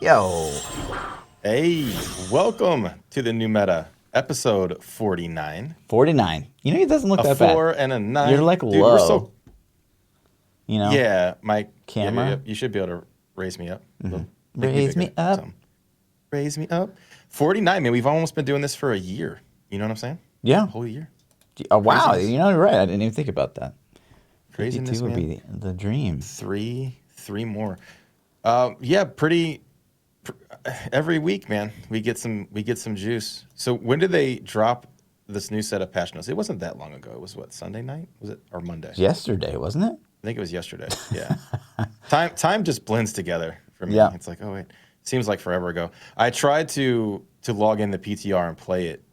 Yo. Hey, welcome to the new meta, episode 49. 49. You know, it doesn't look A that 4 bad. and a 9. You're like Dude, low. we're so. You know? Yeah, my Camera. Yeah, you should be able to raise me up. Raise me up. Something. Raise me up. 49, man. We've almost been doing this for a year. You know what I'm saying? Yeah. A whole year. Oh, wow. Craziness. You know, you're right. I didn't even think about that. Craziness, 52 would man. be the dream. Three more. Yeah, every week, man. We get some juice. So when did they drop this new set of patch notes? It wasn't that long ago. It was what, Sunday night? Was it, or Monday? Yesterday, wasn't it? I think it was yesterday. Yeah. Time just blends together for me. Yeah. It's like, oh wait, seems like forever ago. I tried to log in the PTR and play it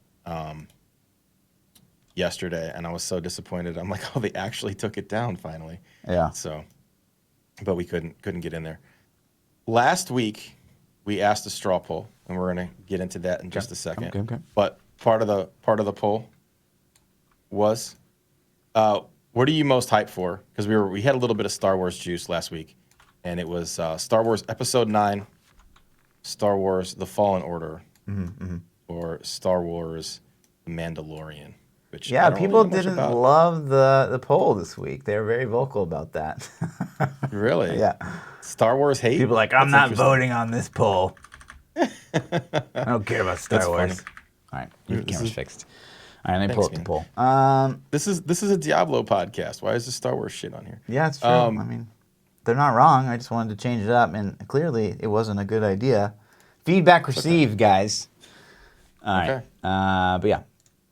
yesterday, and I was so disappointed. I'm like, oh, they actually took it down finally. Yeah. So, but we couldn't get in there. Last week, we asked a straw poll, and we're gonna get into that in just a second. Okay. But part of the poll was, what are you most hyped for? Because we had a little bit of Star Wars juice last week, and it was Star Wars Episode 9, Star Wars The Fallen Order, or Star Wars The Mandalorian. Which Yeah, I don't people really know much didn't about. love the poll this week. They were very vocal about that. Really? Yeah. Star Wars hate? People are like, I'm That's not interesting. voting on this poll. I don't care about Star That's Wars. funny. All right, your This camera's is- fixed. All right, let me pull up Thanks, the man. poll. This is a Diablo podcast. Why is this Star Wars shit on here? Yeah, it's true. I mean, they're not wrong. I just wanted to change it up, and clearly it wasn't a good idea. Feedback received, guys. All right. Okay. But yeah.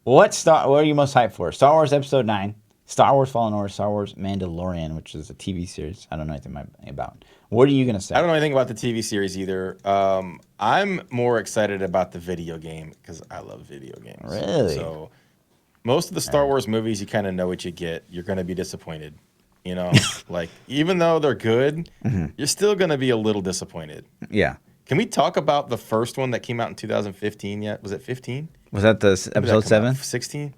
What are you most hyped for? Star Wars Episode 9, Star Wars Fallen Order, Star Wars Mandalorian, which is a TV series I don't know anything about. What are you going to say? I don't know anything about the TV series either. I'm more excited about the video game because I love video games. Really? So most of the Star Wars movies, you kind of know what you get. You're going to be disappointed. You know, like even though they're good, you're still going to be a little disappointed. Yeah. Can we talk about the first one that came out in 2015 yet? Was it 15? Was that the episode 7? 16?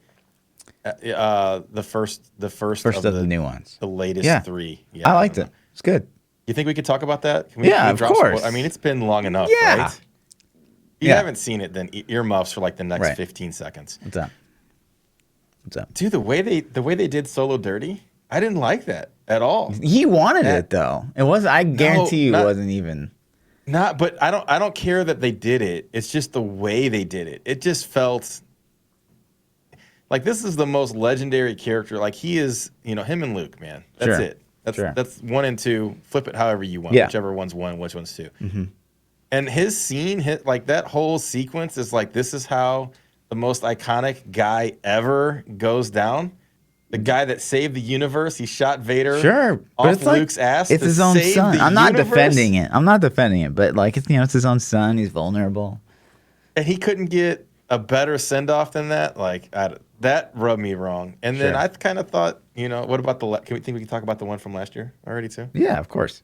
The first First of the new ones. The latest Yeah. 3. Yeah, I liked don't it. know. It's good. You think we could talk about that? Can Yeah, we of drop some- course. I mean, it's been long enough, Yeah. right? If you Yeah. haven't seen it, then earmuffs for like the next Right. 15 seconds. What's up? What's up? Dude, the way they did Solo Dirty, I didn't like that at all. He wanted it though. It was. I guarantee you, it not- wasn't even. But I don't care that they did it. It's just the way they did it. It just felt like this is the most legendary character. Like he is, him and Luke, man. That's Sure. it. That's Sure. that's 1 and 2. Flip it however you want. Yeah. Whichever one's 1, which one's 2. And his scene, like that whole sequence is like, this is how the most iconic guy ever goes down. The guy that saved the universe. He shot Vader Sure, but off it's like Luke's ass. it's to his own save son. the I'm not universe. defending it. But like it's his own son. He's vulnerable. And he couldn't get a better send off than that. Like that rubbed me wrong. And then Sure. I kind of thought, what about can we talk about the one from last year already too? Yeah, of course.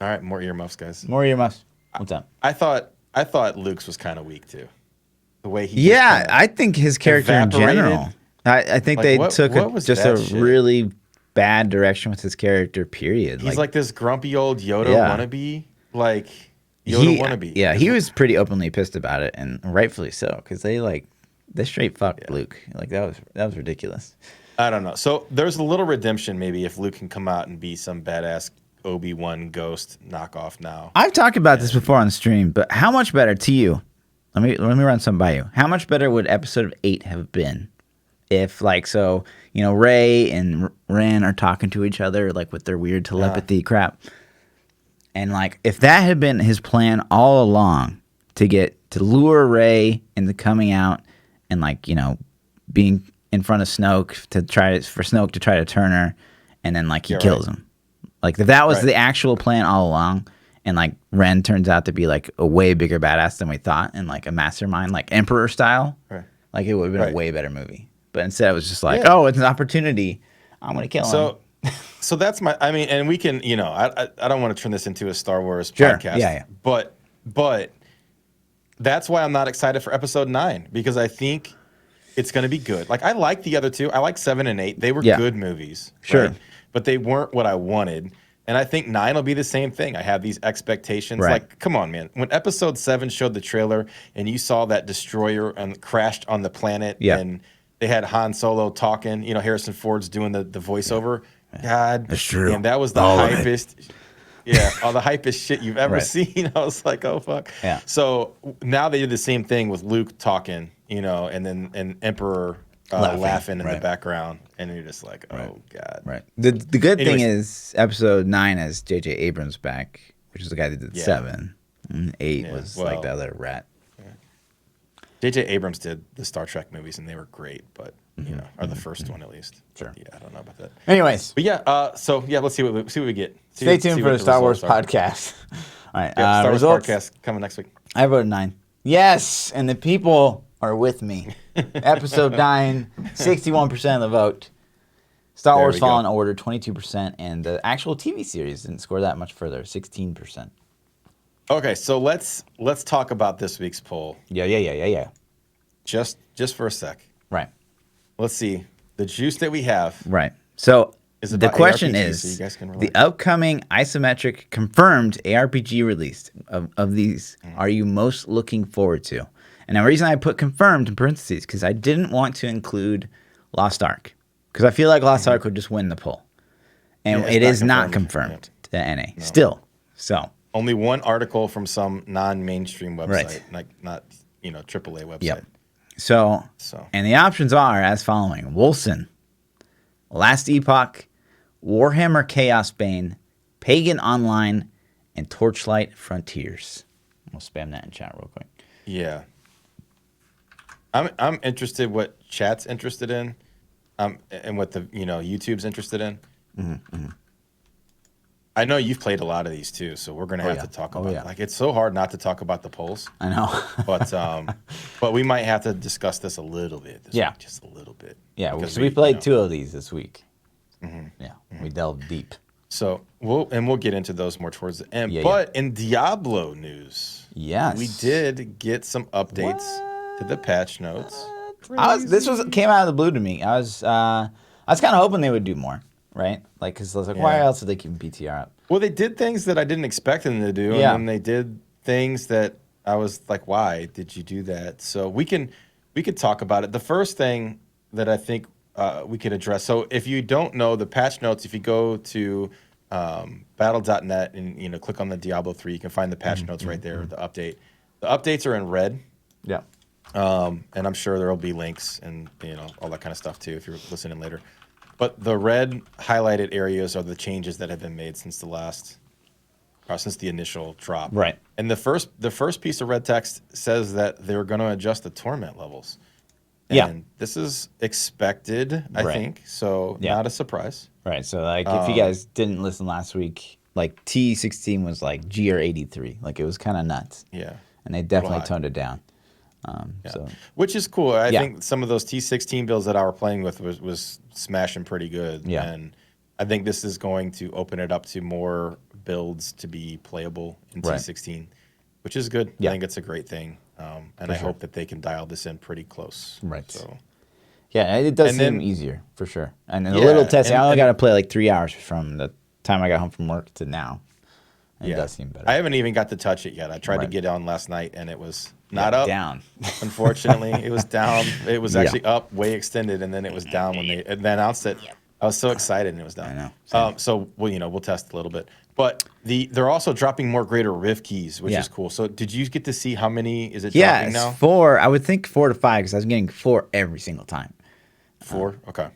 All right, more earmuffs, guys. More earmuffs. What's up? I thought Luke's was kind of weak too. The way he Yeah, just kinda I think his character in evaporated. I think Like, they what- took what was just that a shit? really bad direction with his character. Period. he's like this grumpy old Yoda Yeah. wannabe, like Yoda wannabe. Yeah, he was pretty openly pissed about it, and rightfully so, because they straight fucked Luke. Like that was ridiculous. I don't know. So there's a little redemption maybe if Luke can come out and be some badass Obi-Wan ghost knockoff now. I've talked about this before on the stream, but how much better to you? Let me run some by you. How much better would episode 8 have been if Rey and Ren are talking to each other like with their weird telepathy crap, and like if that had been his plan all along to lure Rey into coming out and being in front of Snoke for Snoke to try to turn her, and then he kills him. Like if that was the actual plan all along, and Ren turns out to be a way bigger badass than we thought, and a mastermind, Emperor style, Right. it would have been a way better movie. But instead, it was just oh, it's an opportunity. I'm gonna kill him. So that's and we can, I don't want to turn this into a Star Wars Sure. podcast. Yeah. But that's why I'm not excited for episode 9 because I think it's going to be good. Like I like the other two. I like 7 and 8. They were good movies. Sure. Right? But they weren't what I wanted. And I think 9 will be the same thing. I have these expectations. Right. Like, come on, man. When episode 7 showed the trailer and you saw that destroyer and crashed on the planet Yeah. and they had Han Solo talking, Harrison Ford's doing the voiceover. God, That's true. damn, that was the All of it. hypest. Yeah, all the hypest shit you've ever Right. seen. I was like, oh, fuck. Yeah. So now they did the same thing with Luke talking, and Emperor laughing in the background. And you're just like, oh, God. Right. The good thing Anyways. is episode 9 has J.J. Abrams back, which is the guy that did 7. And 8 was like the other rat. J.J. Abrams did the Star Trek movies, and they were great, but, or the first one at least. Sure. Yeah, I don't know about that. Anyways. But yeah, let's see what we get. Stay tuned see for what the Star Wars results are. podcast. All right. Yeah, Star Wars results. podcast coming next week. I voted 9. Yes, and the people are with me. Episode 9, 61% of the vote. Star There Wars we go. Fallen Order, 22%, and the actual TV series didn't score that much further, 16%. Okay, so let's talk about this week's poll Yeah. just for a sec. Right. Let's see the juice that we have. Right. So Is the about question ARPGs, is, so you guys can the relate. upcoming isometric confirmed ARPG release of these are you most looking forward to? And the reason I put confirmed in parentheses because I didn't want to include Lost Ark because I feel like Lost Ark would just win the poll. And Yeah, it it's is not not confirmed. confirmed to NA. Still. So, Only one article from some non-mainstream website, Right. like not AAA website. yep. So, So and the options are as following: Wolcen, Last Epoch, Warhammer Chaos Bane, Pagan Online, and Torchlight Frontiers. We'll spam that in chat real quick. yeah, I'm interested what chat's interested in, and what the YouTube's interested in. I know you've played a lot of these too, so we're gonna have yeah. to talk Oh, about. yeah. Like, it's so hard not to talk about the polls, I know. but we might have to discuss this a little bit. This Yeah. week, just a little bit. Yeah, because we played 2 of these this week. Yeah, we delved deep. So we'll get into those more towards the end. Yeah, But in Diablo news, Yes. we did get some updates to the patch notes. This came out of the blue to me. I was kind of hoping they would do more, right? Like, because I was like, why Yeah. else did they keep PTR up? Well, they did things that I didn't expect them to do, Yeah. and then they did things that I was like, "Why did you do that?" So we could talk about it. The first thing that I think we could address. So if you don't know the patch notes, if you go to battle.net and click on the Diablo 3, you can find the patch notes right there. The update. The updates are in red. Yeah. And I'm sure there will be links and all that kind of stuff too if you're listening later. But the red highlighted areas are the changes that have been made since since the initial drop. Right. And the first piece of red text says that they're going to adjust the torment levels. Yeah. And this is expected, I Right. think. So Yeah. not a surprise. Right. So, like, if you guys didn't listen last week, like, T16 was like GR83. Like, it was kind of nuts. Yeah. And they definitely high. toned it down. So, Which is cool. I Yeah. think some of those T16 builds that I were playing with was smashing pretty good. Yeah. And I think this is going to open it up to more builds to be playable in Right. T16, which is good. Yeah. I think it's a great thing. And I hope that they can dial this in pretty close. Right. So yeah, it does And seem then- easier for sure. And in a Yeah, little test, I and- only and- got to play like 3 hours from the time I got home from work to now. And yeah. It does seem better. I haven't even got to touch it yet. I tried to Right. get on last night and it was not up. Down. Unfortunately, it was down. It was Yeah. actually up, way extended, and then it was down when they announced it. I was so excited, and it was down. I know. So we'll test a little bit. But they're also dropping more greater Rift keys, which Yeah. is cool. So did you get to see how many is it Yeah, dropping it's now? 4. I would think 4 to 5 because I was getting 4 every single time. 4. Okay.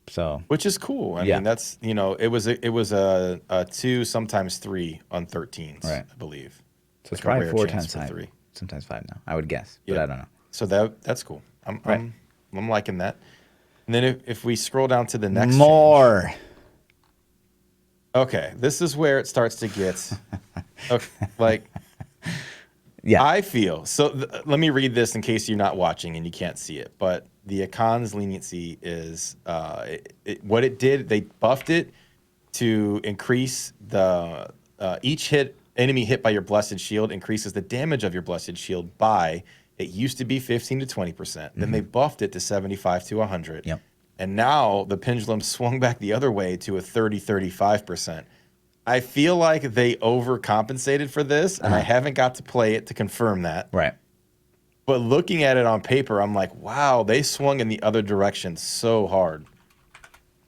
So, Which is cool. I Yeah. mean, that's it was a 2, sometimes 3 on 13s, Right. I believe. so it's Like a probably rare 4 chance times for 5. 3. Sometimes 5 now. I would guess, but Yeah. I don't know. So that's cool. I'm Right. liking that. And then if we scroll down to the next change- More. Okay, this is where it starts to get okay, like Yeah. I feel. So let me read this in case you're not watching and you can't see it. But the Akon's leniency is what it did. They buffed it to increase the each enemy hit by your blessed shield increases the damage of your blessed shield by. It used to be 15 to 20%. Then they buffed it to 75 to 100. Yep. And now the pendulum swung back the other way to a 30, 35%. I feel like they overcompensated for this, and I haven't got to play it to confirm that. Right. But looking at it on paper, I'm like, wow, they swung in the other direction so hard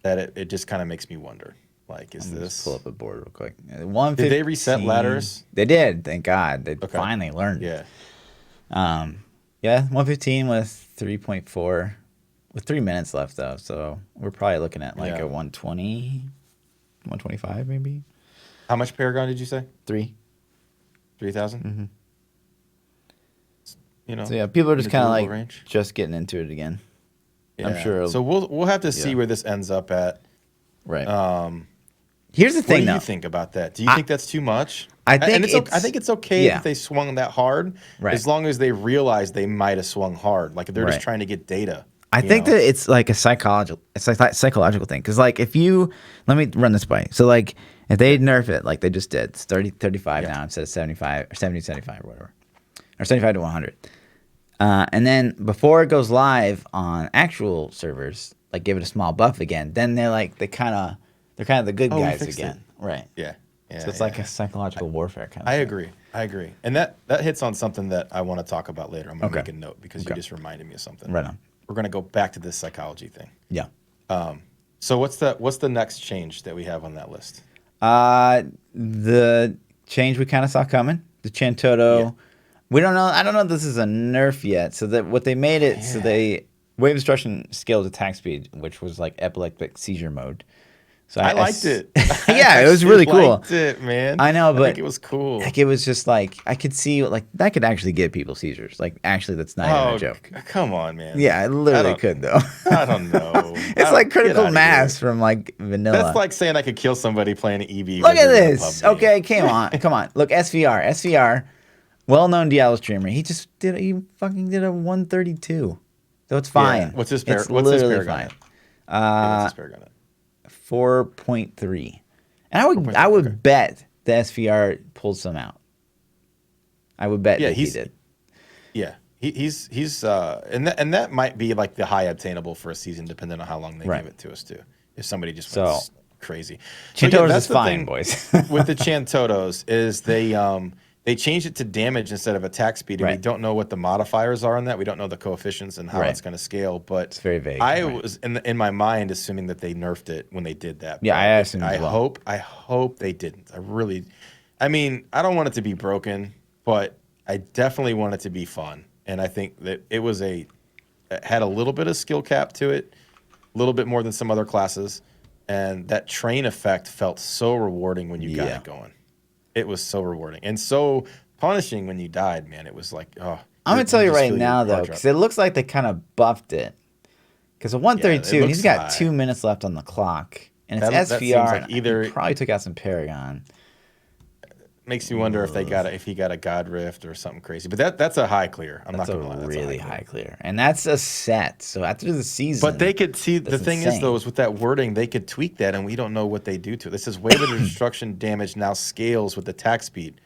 that it just kind of makes me wonder. Like, is this... Just pull up a board real quick. Did they reset ladders? They did. Thank God. They Okay. finally learned. Yeah. Yeah, 115 with 3.4 with 3 minutes left though. So we're probably looking at like a 120, 125 maybe. How much Paragon did you say? 3,000? Mm-hmm. You know. So yeah, people are just kind of like range. just getting into it again. Yeah. I'm sure. So we'll have to see where this ends up at. Right. Here's the thing, what do though. you think about that? Do you think that's too much? I think it's okay if they swung that hard, as long as they realize they might have swung hard. Like if they're just trying to get data. I think that it's like a psychological thing. Because like if you, let me run this by you. So like if they nerf it like they just did, it's 35 now instead of 75 or 70, 75 or whatever, or 75 to 100. And then before it goes live on actual servers, like give it a small buff again, then they're kind of the good guys again. Right. Yeah. So it's like a psychological warfare kind of thing. I agree. And that hits on something that I want to talk about later. I'm going to make a note because you just reminded me of something. Right on. We're going to go back to this psychology thing. Yeah. So what's the next change that we have on that list? The change we kind of saw coming, the Chantoto. Yeah. We don't know. I don't know if this is a nerf yet. So that what they made it, so they wave destruction scaled attack speed, which was like epileptic seizure mode. So I liked it. Yeah, it was really cool. Liked it, man. I know, but I think it was cool. Like it was just like I could see like that could actually give people seizures. Like actually, that's not even a joke. Come on, man. Yeah, it literally could though. I don't know. It's like critical mass from like vanilla. That's like saying I could kill somebody playing EV. Look at this. Okay, come on. Look, SVR, well-known Diablo streamer. He fucking did a 132. So it's fine. Yeah. What's his Paragon? What's his Paragon? What's his Paragon? 4.3. And I would bet the SVR pulled some out. I would bet he did. Yeah. He's and that might be like the high obtainable for a season, depending on how long they give it to us too. If somebody just went crazy. Chantotos is fine, boys. With the Chantotos is they changed it to damage instead of attack speed, and we don't know what the modifiers are on that. We don't know the coefficients and how it's going to scale. But it's very vague. I was in my mind assuming that they nerfed it when they did that. Yeah, I assumed as well. I hope they didn't. I mean, I don't want it to be broken, but I definitely want it to be fun. And I think that it had a little bit of skill cap to it, a little bit more than some other classes, and that train effect felt so rewarding when you got it going. It was so rewarding and so punishing when you died, man. It was like, oh. I'm going to tell you right now, though, because it looks like they kind of buffed it. Because at 132, and he's got 2 minutes left on the clock. And it's SVR, like he probably took out some Paragon. Makes me wonder if he got a God Rift or something crazy. But that's a high clear. That's a really high clear. And that's a set. So after the season. But they could see, the thing is, though, is with that wording, they could tweak that, and we don't know what they do to it. This says wave of destruction damage now scales with attack speed.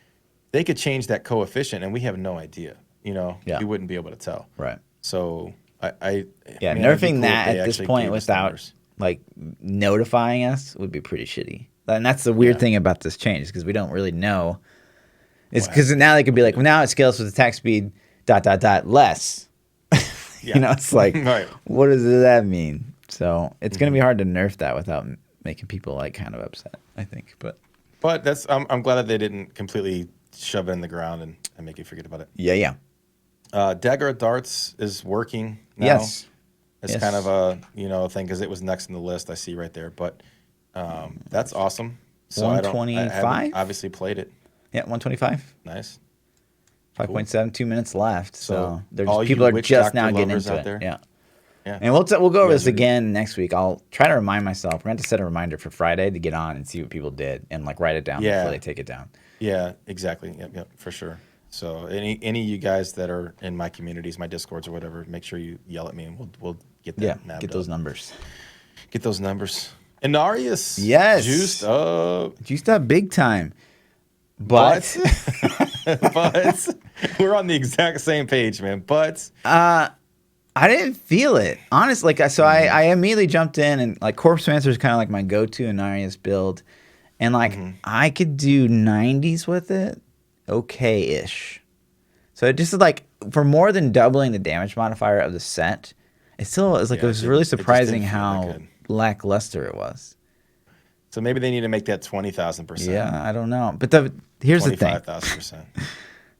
They could change that coefficient, and we have no idea. You know, we wouldn't be able to tell. Right. So nerfing that at this point without like notifying us would be pretty shitty. And that's the weird thing about this change, because we don't really know. It's because now they could be like, well, now it scales with attack speed, ... less. You know, it's like, what does that mean? So it's going to be hard to nerf that without making people like kind of upset, I think. But that's I'm glad that they didn't completely shove it in the ground and make you forget about it. Yeah. Dagger of Darts is working now. Yes. It's kind of a thing because it was next in the list. I see right there, but. That's awesome. So 125? I haven't obviously played it. Yeah, 125. Nice. 5.7, 2 minutes left. So all people are just Doctor now getting lovers into out it. there? Yeah. Yeah. And we'll go over this again next week. I'll try to remind myself. We're going to set a reminder for Friday to get on and see what people did and like write it down before they take it down. Yeah, exactly. Yep, for sure. So any of you guys that are in my communities, my Discords or whatever, make sure you yell at me and we'll get that. Yeah, get those numbers. Get those numbers. Inarius, juiced up big time, but we're on the exact same page, man. But I didn't feel it, honestly. Like I immediately jumped in and like Corpse Mancer is kind of like my go-to Inarius build, And like I could do 90s with it, okay-ish. So it just is like for more than doubling the damage modifier of the set, it still is like Yeah, it was really it just didn't surprising feel that how good. lackluster it was. So maybe they need to make that 20,000%. Yeah, I don't know. But here's the thing. 25,000%.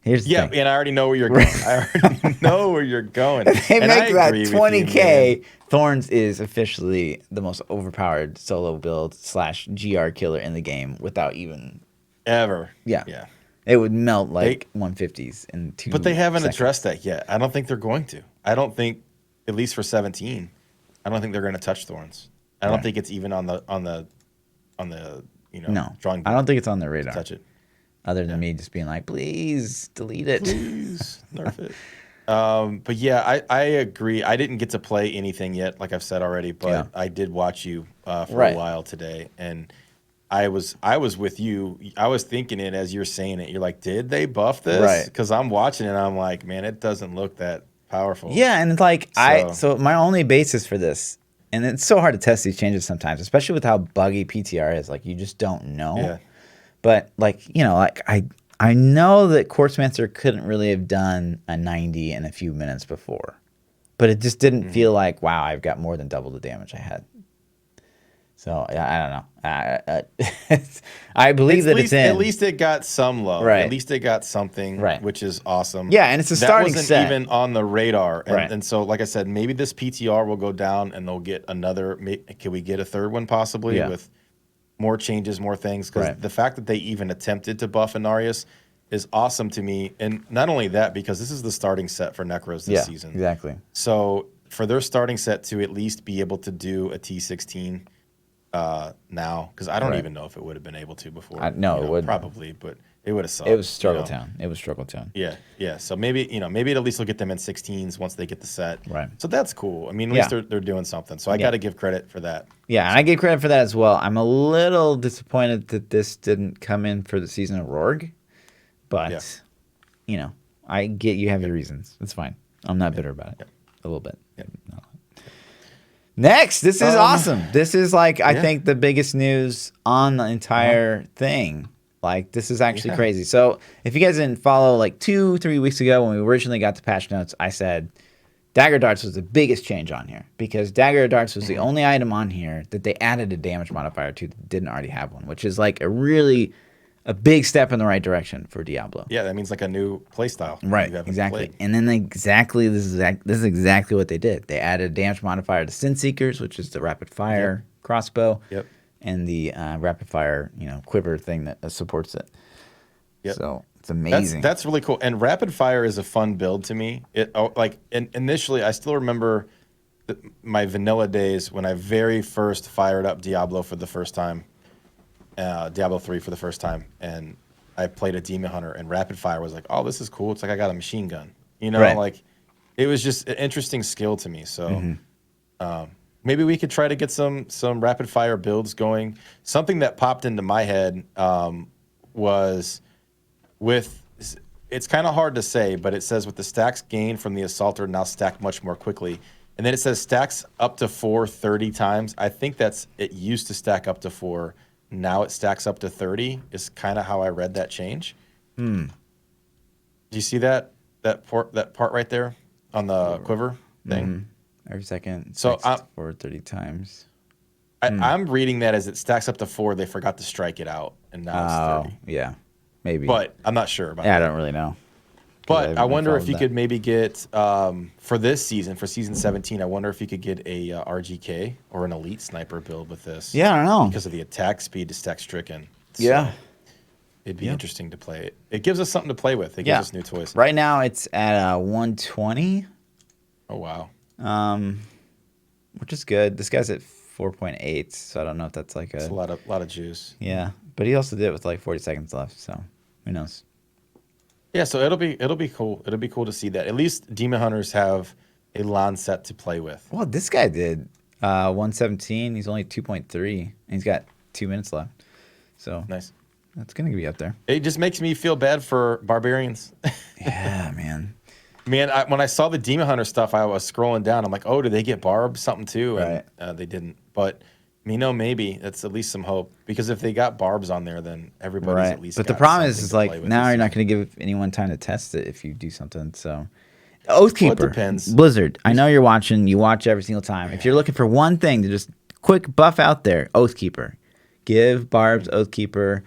Here's the Yeah, thing. and I already know where you're going. I already know where you're going. They And I make that agree with you, 20K. man. Thorns is officially the most overpowered solo build / GR killer in the game without even. Ever. Yeah. Yeah. It would melt like 150s in 2 But they haven't seconds. addressed that yet. I don't think they're going to. I don't think, at least for 17, I don't think they're going to touch Thorns. I don't Right. think it's even on the No, drawing I board don't think it's on the to radar. touch it. Other than me just being like, please delete it. Please nerf it. But yeah, I agree. I didn't get to play anything yet, like I've said already, but Yeah. I did watch you for Right. a while today, and I was with you. I was thinking it as you're saying it. You're like, did they buff this? Right. Because I'm watching it, and I'm like, man, it doesn't look that powerful. Yeah, and it's like So- so my only basis for this, and it's so hard to test these changes sometimes, especially with how buggy PTR is. Like you just don't know. Yeah. But like like I know that Quartzmancer couldn't really have done a 90 in a few minutes before, but it just didn't Mm-hmm. feel like wow, I've got more than double the damage I had. So I don't know. I believe that it's in. At least it got some love. Right. At least it got something, Right. which is awesome. Yeah, and it's a starting that wasn't set. even on the radar. And, Right. and so, like I said, maybe this PTR will go down, and they'll get another. Can we get a third one possibly Yeah. with more changes, more things? Because Right. the fact that they even attempted to buff Inarius is awesome to me. And not only that, because this is the starting set for Necros this season. Exactly. So for their starting set to at least be able to do a T16 now, because I don't Right. even know if it would have been able to before. No, it wouldn't. Probably, but it would have sucked. It was struggle you know? town. It was struggle town. Yeah, yeah. So maybe at least they'll get them in 16s once they get the set. Right. So that's cool. I mean, at Yeah. least they're doing something. So I Yeah. got to give credit for that. Yeah, and I give credit for that as well. I'm a little disappointed that this didn't come in for the season of Rorg, but I get you have your reasons. It's fine. I'm not bitter about it. A little bit. No. Next, this is awesome. This is like I think the biggest news on the entire thing. Like this is actually crazy. So if you guys didn't follow, like 2-3 weeks ago when we originally got the patch notes, I said Dagger Darts was the biggest change on here because Dagger Darts was the only item on here that they added a damage modifier to that didn't already have one, which is like a big step in the right direction for Diablo. Yeah, that means like a new playstyle. Right, you haven't exactly. played. And then this is exactly what they did. They added a damage modifier to Sin Seekers, which is the rapid fire crossbow, Yep. and the rapid fire quiver thing that supports it. Yep. So it's amazing. That's really cool. And rapid fire is a fun build to me. Initially, I still remember my vanilla days when I very first fired up Diablo for the first time, Diablo 3 for the first time, and I played a Demon Hunter, and rapid fire was like, oh, this is cool. It's like I got a machine gun. Right. Like it was just an interesting skill to me. So maybe we could try to get some rapid fire builds going. Something that popped into my head was it's kind of hard to say, but it says with the stacks gained from the assaulter now stack much more quickly. And then it says stacks up to 4 30 times. I think it used to stack up to 4. Now it stacks up to 30 is kind of how I read that change. Do you see that part right there on the quiver thing? Every second. So for 30 times. I'm reading that as it stacks up to 4. They forgot to strike it out, and now it's 30. Yeah, maybe. But I'm not sure about yeah, I that. don't really know. But I wonder if followed you that. could maybe get for this season, for season 17. I wonder if you could get a RGK or an elite sniper build with this. Yeah, I don't know. Because of the attack speed to stack stricken. So Yeah. it'd be interesting to play it. It gives us something to play with. It gives us new toys. Right now it's at 120, Oh wow. which is good. This guy's at 4.8, so I don't know if that's like It's a lot of juice. yeah. But he also did it with like 40 seconds left, so who knows? Yeah, so it'll be cool. It'll be cool to see that. At least Demon Hunters have a LAN set to play with. Well, this guy did 117. He's only 2.3, and he's got 2 minutes left. So Nice. that's gonna be up there. It just makes me feel bad for barbarians. Yeah, man. Man, when I saw the Demon Hunter stuff, I was scrolling down. I'm like, oh, do they get Barb something too? Right. And they didn't. But maybe that's at least some hope because if they got barbs on there, then everybody's Right. at least. But the got problem something is to play like with now this you're not season. going to give anyone time to test it if you do something. So, Well, it Oathkeeper, depends. Blizzard. I know you're watching. You watch every single time. If you're looking for one thing to just quick buff out there, Oathkeeper. Give Barb's Oathkeeper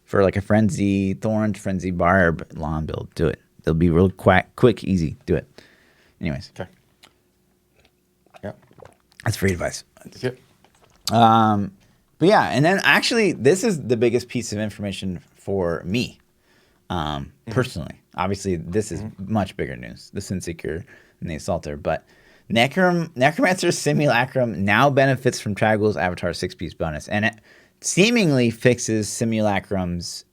for like a Frenzy, Thorns, Frenzy, Barb, lawn build. Do it. It'll be real quick, easy. Do it. Anyways, Okay. Yeah. that's free advice. Yep. But yeah, and then actually, this is the biggest piece of information for me, personally. Obviously, this is much bigger news, the Sinseeker and the Assaulter. But Necromancer's Simulacrum now benefits from Tragul's Avatar 6-piece bonus. And it seemingly fixes Simulacrum's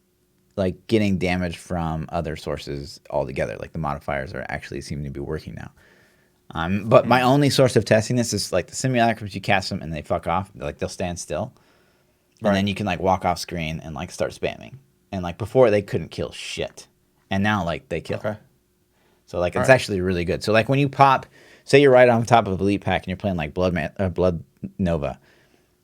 like getting damage from other sources altogether. Like the modifiers are actually seeming to be working now. But my only source of testing this is like the Simulacrums, you cast them and they fuck off. Like they'll stand still. And then you can like walk off screen and like start spamming. And like before they couldn't kill shit. And now like they kill. Okay. So like it's actually really good. So like when you pop, say you're right on top of Elite Pack and you're playing like Blood Nova.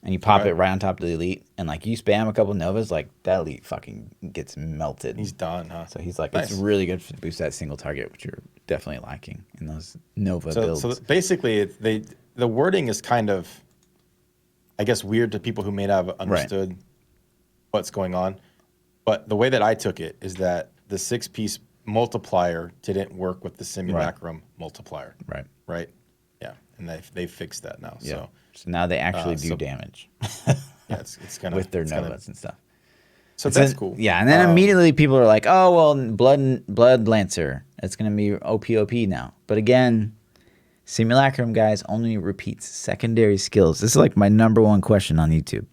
And you pop it right on top of the Elite. And like you spam a couple Novas, like that Elite fucking gets melted. He's done, huh? So he's like, Nice. it's really good to boost that single target, which you're definitely lacking in those Nova builds. So basically, the wording is kind of, I guess, weird to people who may not have understood what's going on. But the way that I took it is that the 6-piece multiplier didn't work with the Simulacrum multiplier. Right. Right. Yeah, and they fixed that now. Yeah. So now they actually do damage. Yeah, it's gonna with their it's Novas gonna, and stuff. So that's cool. Yeah, and then immediately people are like, "Oh well, Blood Lancer, it's gonna be OP now." But again, Simulacrum guys only repeats secondary skills. This is like my number one question on YouTube.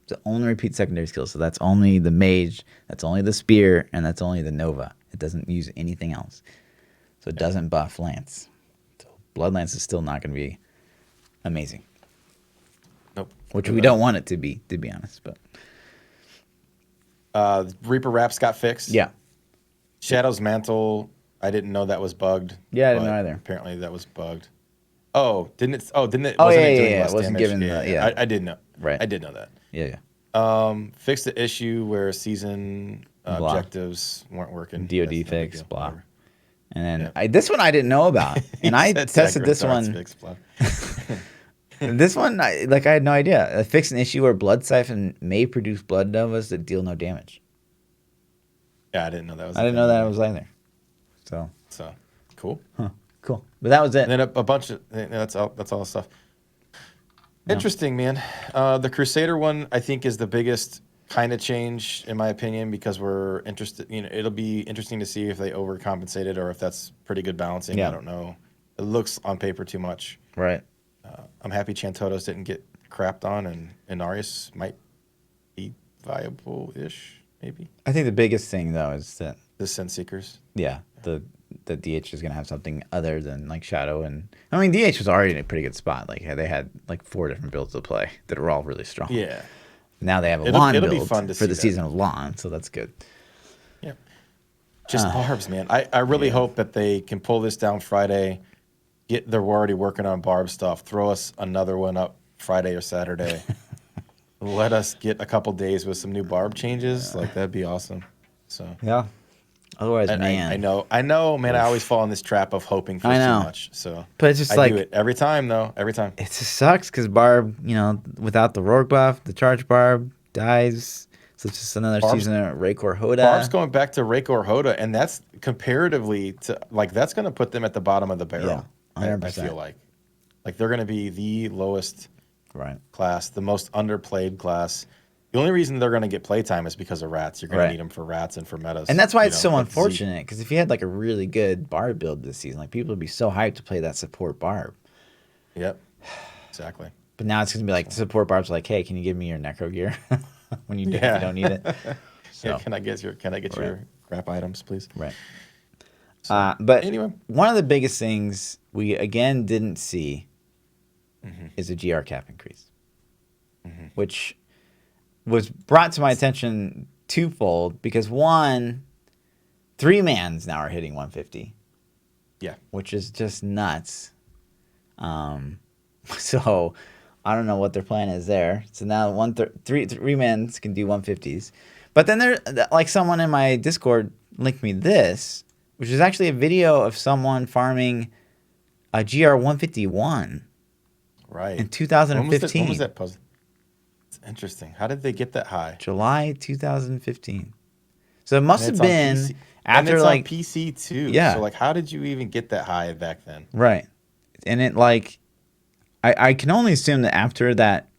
It only repeats secondary skills, so that's only the Mage, that's only the Spear, and that's only the Nova. It doesn't use anything else, so it doesn't buff Lance. So Blood Lance is still not gonna be amazing. Nope. Which we don't want it to be honest, but. Reaper Wraps got fixed. Yeah. Shadow's Mantle, I didn't know that was bugged. Yeah, I didn't know either. Apparently that was bugged. Oh, didn't it? Oh, didn't it? Oh, wasn't yeah, it doing yeah, less it wasn't damage? giving the- yeah. I did know. Right. I did know that. Yeah, yeah. Fixed the issue where season Blah. objectives weren't working. DoD That's no big fix, deal. blah. Whatever. And then this one I didn't know about, and I Said tested Sacred this Darts one. fix, blah. This one, I had no idea. I fixed an issue where Blood Siphon may produce Blood Novas that deal no damage. Yeah, I didn't know that was. I didn't know that was either. So Cool. cool, but that was it. And then a bunch of that's all the stuff. Interesting, man. The Crusader one I think is the biggest kind of change in my opinion because we're interested. It'll be interesting to see if they overcompensated or if that's pretty good balancing. Yeah. I don't know. It looks on paper too much. Right. I'm happy Chantotos didn't get crapped on, and Inarius might be viable-ish, maybe. I think the biggest thing though is that The Senseekers. the DH is gonna have something other than like Shadow, and I mean DH was already in a pretty good spot. Like they had like 4 different builds to play that were all really strong. Yeah. Now they have a It'll lawn be build fun to for the see that. season of lawn, so that's good. Yeah. Just barbs, man. I really hope that they can pull this down Friday. They're already working on barb stuff. Throw us another one up Friday or Saturday. Let us get a couple days with some new barb changes. Like that'd be awesome. So Yeah. Otherwise, and man. I know, man. I always fall in this trap of hoping for I know. too much. So, But it's just I like do it every time, though. Every time. it just sucks because Barb, without the Rourke buff, the charge Barb dies. So it's just another season of Raycor Hoda. Barb's going back to Raycor Hoda, and that's comparatively to that's going to put them at the bottom of the barrel. Yeah, I 100%. feel like they're going to be the lowest Right. class, the most underplayed class. The only reason they're going to get playtime is because of rats. You're going to need them for rats and for metas. And that's why it's so like unfortunate because if you had like a really good Barb build this season, like people would be so hyped to play that support Barb. Yep. Exactly. But now it's gonna be like the support Barb's like, hey, can you give me your Necro gear when you don't need it? So, Yeah, can I get your crap items, please? right. But anyway. one of the biggest things we again didn't see is a GR cap increase, which was brought to my attention twofold because one, 3-mans now are hitting 150. Yeah. Which is just nuts. So I don't know what their plan is there. So now three mans can do 150s. But then like someone in my Discord linked me this, which is actually a video of someone farming a GR 151 Right. in 2015. When was that puzzle? It's interesting. How did they get that high? July 2015. So it must And have it's on been PC. And after it's like on PC too. Yeah. So like, how did you even get that high back then? right. And it like I can only assume that after that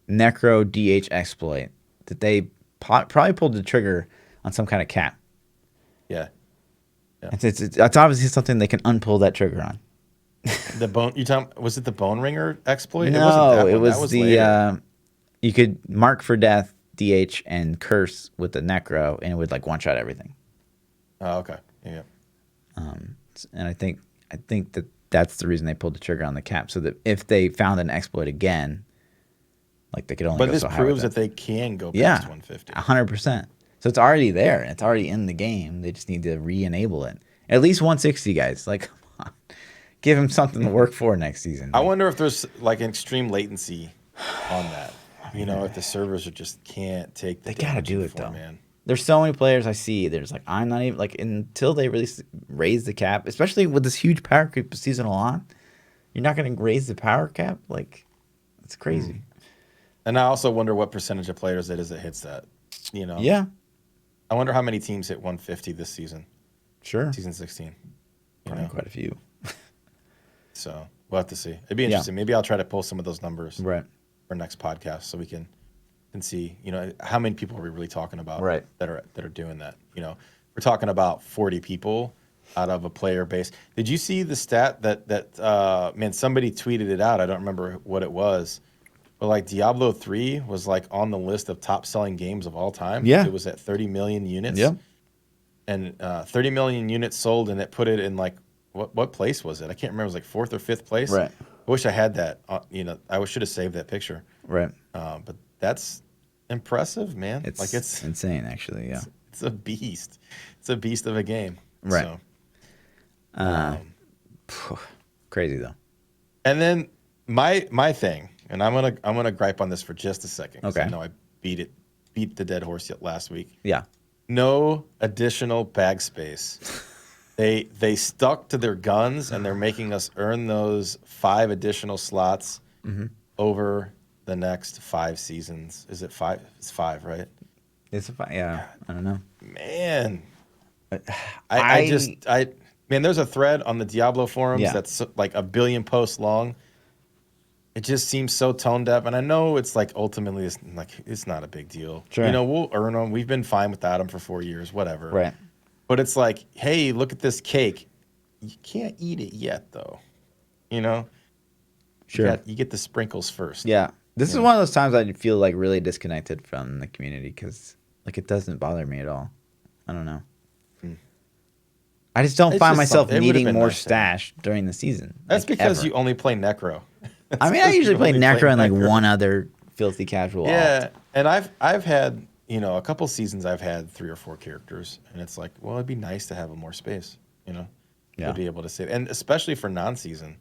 Necro DH exploit that they probably pulled the trigger on some kind of cap. Yeah. It's obviously something they can unpull that trigger on. The bone. Was it the Bone Ringer exploit? No, it wasn't that it one. was That was the later. you could mark for death DH and curse with the Necro, and it would like one shot everything. Oh, okay. Yeah. And I think that's the reason they pulled the trigger on the cap, so that if they found an exploit again, like they could only. But go this so high proves with that they can go yeah, past 150. 100%. So it's already there. It's already in the game. They just need to re-enable it. At least 160, guys. Like, come on. Give him something to work for next season. I wonder if there's like an extreme latency on that. You know, if the servers just can't take the They gotta damage do in it though. 4-man. There's so many players I see. There's like I'm not even like until they really raise the cap, especially with this huge power creep seasonal on. You're not going to raise the power cap. Like, it's crazy. And I also wonder what percentage of players it is that hits that. You know. Yeah, I wonder how many teams hit 150 this season, sure. season 16. You Probably know. quite a few. So we'll have to see. It'd be interesting. Maybe I'll try to pull some of those numbers Right. for next podcast so we can see, you know, how many people are we really talking about Right. that are doing that. You know, we're talking about 40 people out of a player base. Did you see the stat that man, somebody tweeted it out. I don't remember what it was. But like Diablo 3 was like on the list of top selling games of all time. Yeah. It was at 30 million units. Yeah. And 30 million units sold, and it put it in like what place was it? I can't remember. It was like 4th or 5th place. Right. I wish I had that. You know, I should have saved that picture. Right. But that's impressive, man. It's insane, actually. Yeah. It's a beast. It's a beast of a game. Right. So, Crazy though. and then my thing, and I'm gonna gripe on this for just a second. 'Cause Okay. I know I beat the dead horse yet last week. Yeah. No additional bag space. They stuck to their guns, and they're making us earn those 5 additional slots over the next 5 seasons. Is it 5? It's 5, right? Yeah. I don't know. Man, man, there's a thread on the Diablo forums Yeah. that's like a billion posts long. It just seems so tone deaf, and I know it's like ultimately it's not a big deal. Sure. You know, we'll earn them. We've been fine without them for 4 years, whatever. Right. But it's like, hey, look at this cake. You can't eat it yet, though. You know? Sure. You get the sprinkles first. Yeah. This is one of those times I feel like really disconnected from the community because like it doesn't bother me at all. I don't know. I just don't It's find just myself something- it would've needing been more nice to have. stash during the season. That's like, because ever. you only play Necro. I mean, I usually play only Necro and like Necro. one other filthy casual. Yeah, alt. and I've had, you know, a couple seasons I've had 3 or 4 characters, and it's like, well, it'd be nice to have more space, you know, Yeah. to be able to save, and especially for non-season,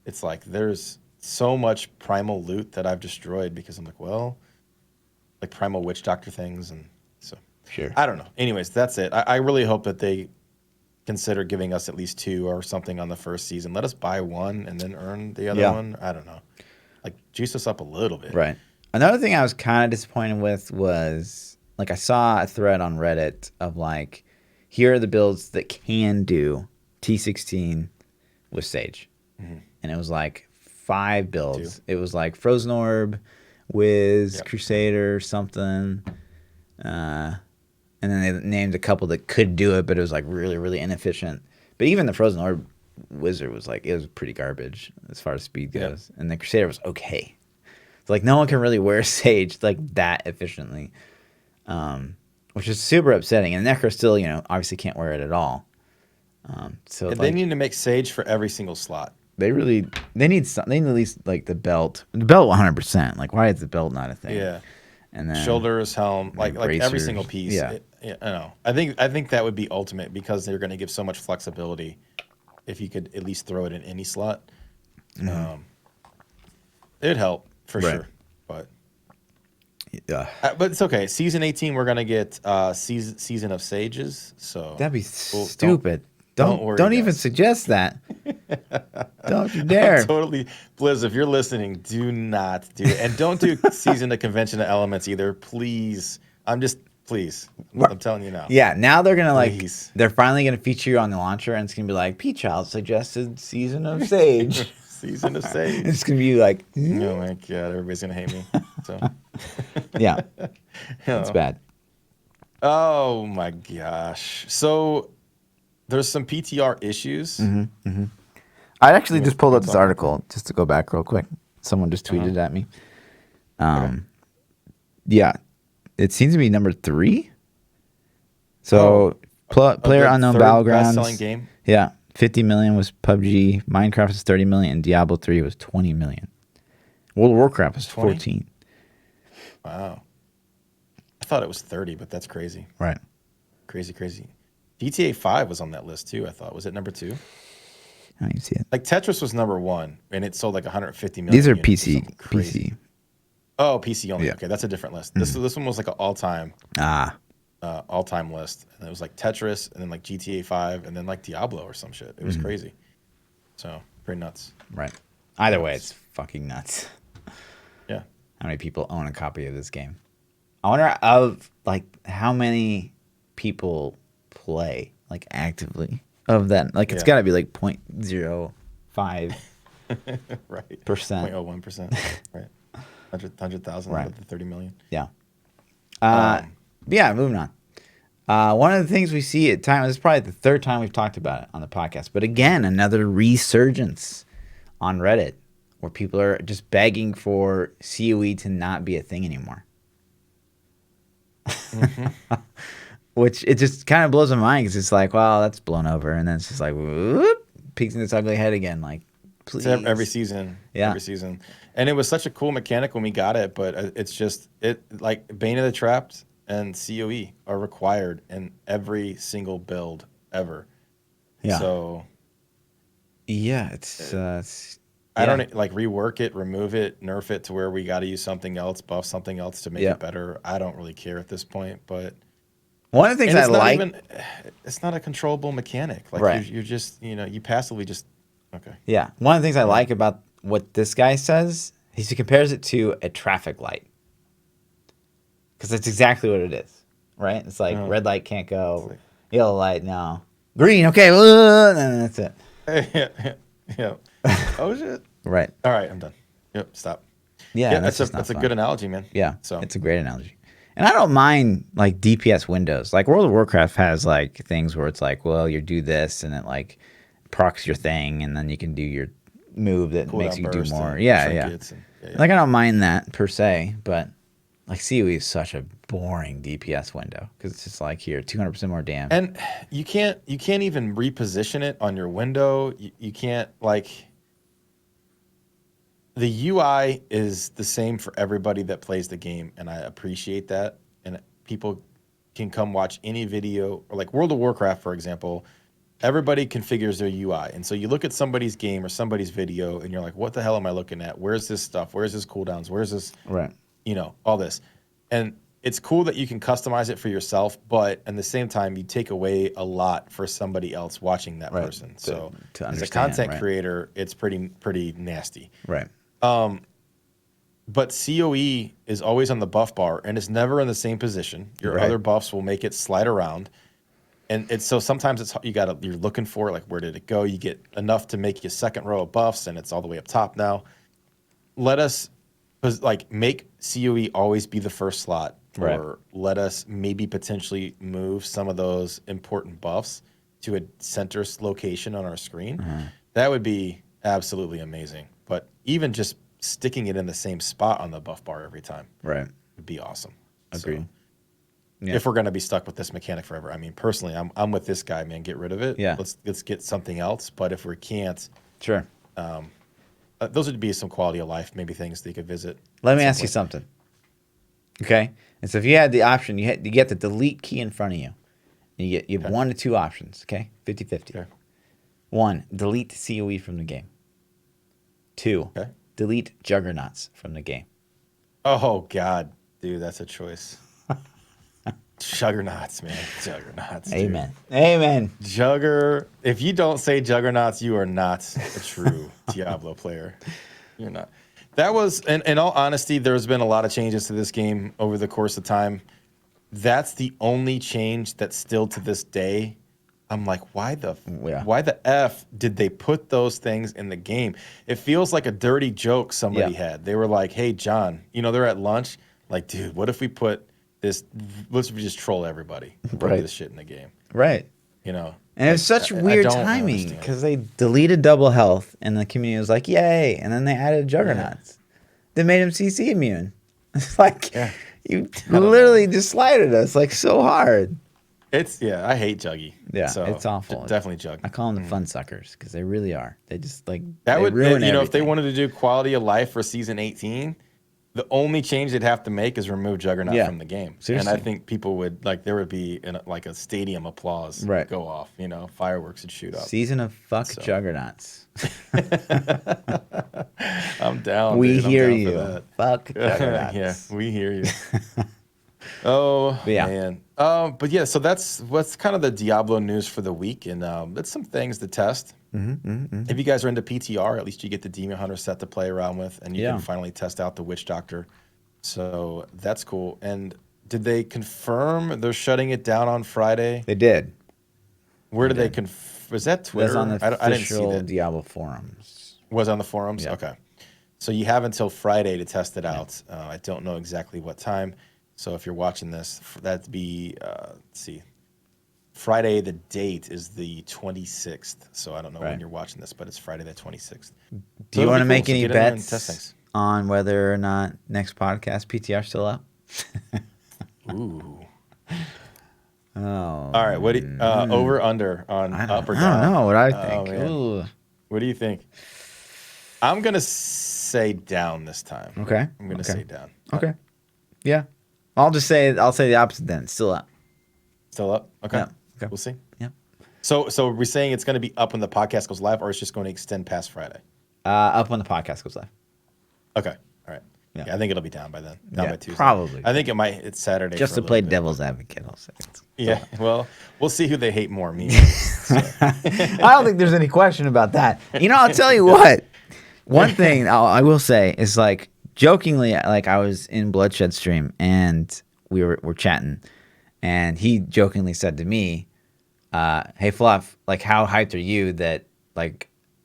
it's like there's so much primal loot that I've destroyed because I'm like, well, like primal witch doctor things, and so Sure. I don't know. Anyways, that's it. I really hope that they consider giving us at least 2 or something on the first season. Let us buy 1 and then earn the other Yeah. one. I don't know, like juice us up a little bit. Right. Another thing I was kind of disappointed with was like I saw a thread on Reddit of like, here are the builds that can do T16 with Sage. And it was like 5 builds. 2. It was like Frozen Orb, Wiz, Yep. Crusader, something. And then they named a couple that could do it, but it was like really, really inefficient. But even the Frozen Orb Wizard was like, it was pretty garbage as far as speed Yep. goes. And the Crusader was okay. So like no one can really wear Sage like that efficiently, which is super upsetting. And Necro still, you know, obviously can't wear it at all. So They need to make Sage for every single slot. they need something. They need at least like the belt 100%. Like why is the belt not a thing? Yeah. And then Shoulders, helm, like every bracers. single piece. Yeah. I know. I think that would be ultimate because they're going to give so much flexibility if you could at least throw it in any slot. It'd help for Right. sure. But Yeah. but it's okay. Season 18, we're gonna get season of sages. So That'd be we'll, stupid. don't worry, Don't even guys. suggest that. Don't you I'm dare. totally Blizz. If you're listening, do not do it, and don't do season of convention of elements either, please. Please. I'm telling you now. Yeah, now they're gonna Please. they're finally gonna feature you on the launcher, and it's gonna be like ThaPChild suggested season of Sage. Season of sage. It's gonna be like, Oh my god, everybody's gonna hate me. So yeah, it's bad. oh my gosh. So there's some PTR issues. I actually just pulled wanna up this talk about article just to go back real quick. Someone just tweeted at me. Yeah, it seems to be number 3. So Player The Unknown third Battlegrounds. best-selling game. Yeah, 50 million was PUBG. Minecraft was 30 million, and Diablo 3 was 20 million. World of Warcraft was 20? 14. Wow. I thought it was 30, but that's crazy. Right. Crazy. GTA 5 was on that list too, I thought. Was it number 2? I don't even see it. Like Tetris was number 1, and it sold like 150 million. These are units or PC. something crazy. PC. Oh, PC only. Yeah. Okay, that's a different list. This one was like an all-time list, and it was like Tetris, and then like GTA 5, and then like Diablo or some shit. It was crazy. So pretty nuts. Right. Either way, it's fucking nuts. Yeah. How many people own a copy of this game? I wonder of like how many people play like actively of that. Like it's Yeah. got to be like 0.05%. Right. 0.01%. Right. 100,000 Right. out of the 30 million. Yeah. Yeah, moving on. One of the things we see at times, this is probably the third time we've talked about it on the podcast, but again, another resurgence on Reddit where people are just begging for COE to not be a thing anymore. Which it just kind of blows my mind because it's like, well, that's blown over. And then it's just like, whoop, peeks in its ugly head again. Like, please. It's every season. Yeah. Every season. And it was such a cool mechanic when we got it, but it's just, like Bane of the Trapped and COE are required in every single build ever. Yeah. So Yeah, I don't like rework it, remove it, nerf it to where we got to use something else, buff something else to make Yeah. it better. I don't really care at this point, but one of the things I like. It's not a controllable mechanic. Like Right. you're just, you passively just, okay. Yeah. One of the things I like about what this guy says, he compares it to a traffic light. Because that's exactly what it is, right? It's like red light can't go, yellow light, no. Green, okay, and then that's it. Yeah. Oh, shit. Right. All right, I'm done. Yep, stop. Yeah, that's a good analogy, man. Yeah, So it's a great analogy. And I don't mind like DPS windows. Like World of Warcraft has like things where it's like, well, you do this and it like procs your thing, and then you can do your move that makes you do more. Yeah. Like I don't mind that per se, but like COE is such a boring DPS window because it's just like here 200% more damage. And you can't even reposition it on your window. You can't like. The UI is the same for everybody that plays the game, and I appreciate that. And people can come watch any video, or like World of Warcraft, for example. Everybody configures their UI, and so you look at somebody's game or somebody's video, and you're like, "What the hell am I looking at? Where's this stuff? Where's this cooldowns? Where's this?" Right. All this. And it's cool that you can customize it for yourself, but at the same time, you take away a lot for somebody else watching that person. So as a content creator, it's pretty nasty. Right. But COE is always on the buff bar, and it's never in the same position. Your other buffs will make it slide around. And it's so sometimes you're looking for like, where did it go? You get enough to make your second row of buffs, and it's all the way up top now. Let us make COE always be the first slot, or let us maybe potentially move some of those important buffs to a center location on our screen. That would be absolutely amazing. But even just sticking it in the same spot on the buff bar every time, would be awesome. Agreed. So, if we're gonna be stuck with this mechanic forever, I mean, personally, I'm with this guy, man. Get rid of it. Yeah. Let's get something else. But if we can't, Sure. those would be some quality of life, maybe things that you could visit. Let me ask you something. Okay? And so if you had the option, you get the delete key in front of you. And you have 1 to 2 options, okay? 50-50. Okay. 1, delete COE from the game. 2, delete Juggernauts from the game. Oh God, dude, that's a choice. Juggernauts, man. Juggernauts. Amen. Dude. Amen. If you don't say Juggernauts, you are not a true Diablo player. You're not. That was, in all honesty, there's been a lot of changes to this game over the course of time. That's the only change that still to this day, I'm like, why the F did they put those things in the game? It feels like a dirty joke somebody had. They were like, hey, John, they're at lunch. Like, dude, what if we put this, let's just troll everybody. Put this shit in the game. Right. And it's such weird timing because they deleted double health and the community was like, yay. And then they added Juggernauts. They made him CC immune. It's like, you literally just slided us like so hard. I hate Juggy. Yeah, so it's awful. Definitely Jug. I call them the fun suckers because they really are. They just like, that would ruin everything. If they wanted to do quality of life for season 18, the only change they'd have to make is remove Juggernaut from the game. Seriously. And I think people would, there would be a stadium applause go off, fireworks would shoot up. Season of Juggernauts. I'm down. We dude. hear I'm down you. for that. Fuck Juggernauts. Yeah, we hear you. Man. But yeah, so that's what's kind of the Diablo news for the week. And that's some things to test. If you guys are into PTR, at least you get the Demon Hunter set to play around with, and you can finally test out the Witch Doctor. So that's cool. And did they confirm they're shutting it down on Friday? They did. Where did they confirm? Was that Twitter? That's on the I didn't see that. Diablo forums. Was on the forums? Yeah. Okay. So you have until Friday to test it out. I don't know exactly what time. So if you're watching this, that'd be, let's see. Friday, the date is the 26th. So I don't know when you're watching this, but it's Friday the 26th. Do you want to make any bets on whether or not next podcast PTR still up? Ooh. Oh. All right. What do you, over under on up or down? I don't know what I think. Oh, what do you think? I'm gonna say down this time. Okay. I'm gonna say down. Okay. Yeah. I'll say the opposite then. It's still up. Still up? Okay. Yeah. Okay. We'll see. Yeah. So we're saying it's going to be up when the podcast goes live, or it's just going to extend past Friday? Up when the podcast goes live. Okay. All right. Yeah, I think it'll be down by then. Down by Tuesday. Probably. I think it's Saturday. Just to play devil's advocate, I'll say. Yeah. Well, we'll see who they hate more, me. I don't think there's any question about that. I'll tell you what. One thing I will say is jokingly, I was in Bloodshed stream and we're chatting, and he jokingly said to me, "Hey Fluff, how hyped are you that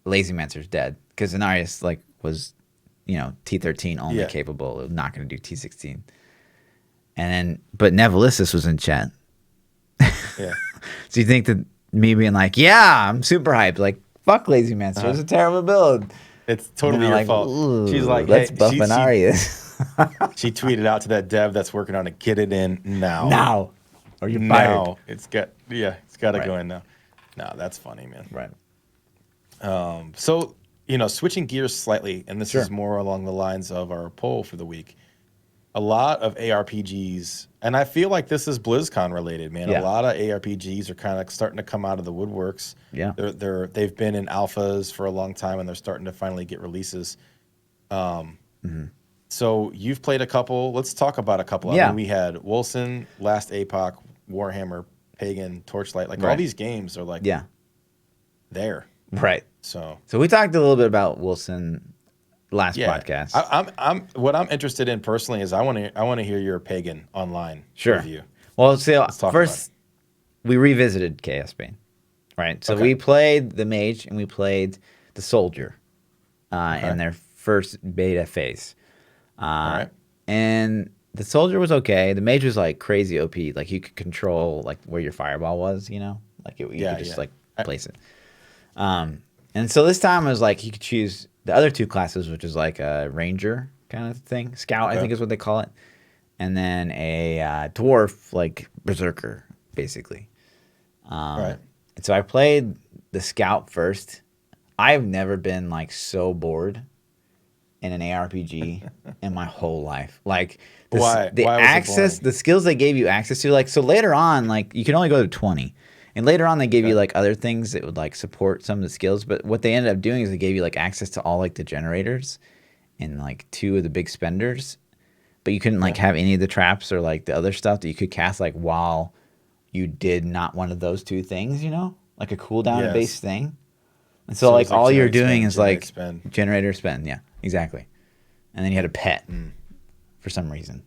Lazy Mancer's dead? Because Zenarius was, T13 only capable of not going to do T16." But Nevelissus was in chat. Yeah. So you think that me being I'm super hyped, fuck Lazy Mancer, it's a terrible build. It's totally your fault. She's like, let's buff Zenarius. She tweeted out to that dev that's working on it, get it in now. Now. Or you're fired. Now. It's got to go in now. No, that's funny, man. Right. So, switching gears slightly, and this is more along the lines of our poll for the week. A lot of ARPGs, and I feel like this is BlizzCon related, man. Yeah. A lot of ARPGs are kind of starting to come out of the woodworks. Yeah. They've been in alphas for a long time, and they're starting to finally get releases. So you've played a couple. Let's talk about a couple. Yeah. I mean, we had Wilson, Last APOC, Warhammer, Pagan, Torchlight. All these games are there. Right. So we talked a little bit about Wilson last podcast. What I'm interested in personally is I want to hear your Pagan online review. Well, first we revisited Chaos Bane, right? So we played the Mage and we played the Soldier in their first beta phase. All right. And the Soldier was okay. The Mage was crazy OP. You could control where your fireball was, you could just place it. And so this time it was you could choose the other two classes, which is a ranger kind of thing, scout, I think is what they call it, and then a dwarf berserker, basically. Right. And so I played the scout first. I've never been so bored in an ARPG in my whole life. Why was it the skills they gave you access to, so later on, you can only go to 20. And later on, they gave you other things that would support some of the skills. But what they ended up doing is they gave you access to all the generators, and like 2 of the big spenders, but you couldn't like have any of the traps or like the other stuff that you could cast like while you did not one of those 2 things, like a cooldown based thing. And so like it's like all you're generate doing spend, is generate like spend. generator spend. Yeah, exactly. And then you had a pet for some reason.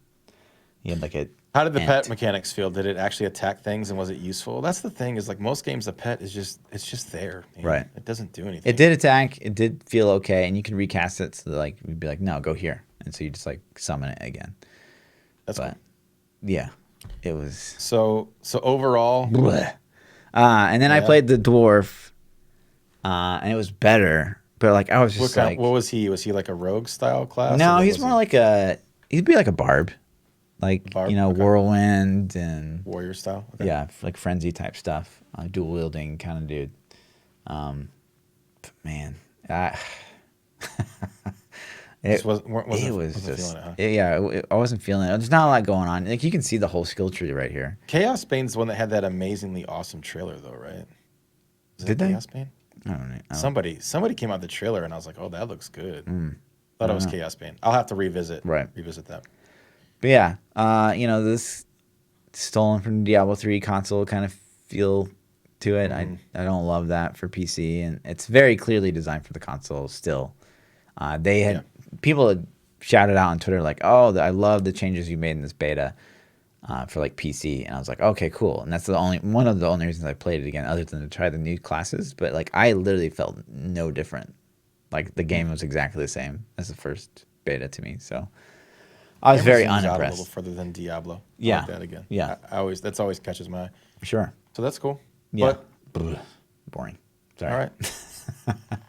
You had like a How did the ant. pet mechanics feel? Did it actually attack things and was it useful? That's the thing is like most games, the pet is just there. Man. Right. It doesn't do anything. It did attack. It did feel okay, and you can recast it. So like you'd be like, no, go here, and so you just like summon it again. That's But cool. yeah, it was. So overall, And then I played the dwarf, and it was better. But like I was just what was he? Was he like a rogue style class? no, he's more like he'd be like a barb, like Barb? whirlwind and warrior style. Okay. yeah, like frenzy type stuff, dual wielding kind of dude. But man, it was just I wasn't feeling it. There's not a lot going on. Like you can see the whole skill tree right here. Chaos Bane's the one that had that amazingly awesome trailer, though, right? Did they? Chaos Bane? I don't know. Somebody came out with the trailer, and I was like, "Oh, that looks good." Thought it was Chaos Bane. I'll have to revisit that. But yeah, this stolen from Diablo 3 console kind of feel to it. I don't love that for PC, and it's very clearly designed for the console still. They had people had shouted out on Twitter like, "Oh, I love the changes you made in this beta for like PC," and I was like, "Okay, cool." And that's one of the only reasons I played it again, other than to try the new classes. But like, I literally felt no different. Like the game was exactly the same as the first beta to me. So I was very unimpressed. Out a little further than Diablo. Yeah. I like that again. Yeah. That's always catches my eye. Sure. So that's cool. Yeah. But boring. Sorry. all right.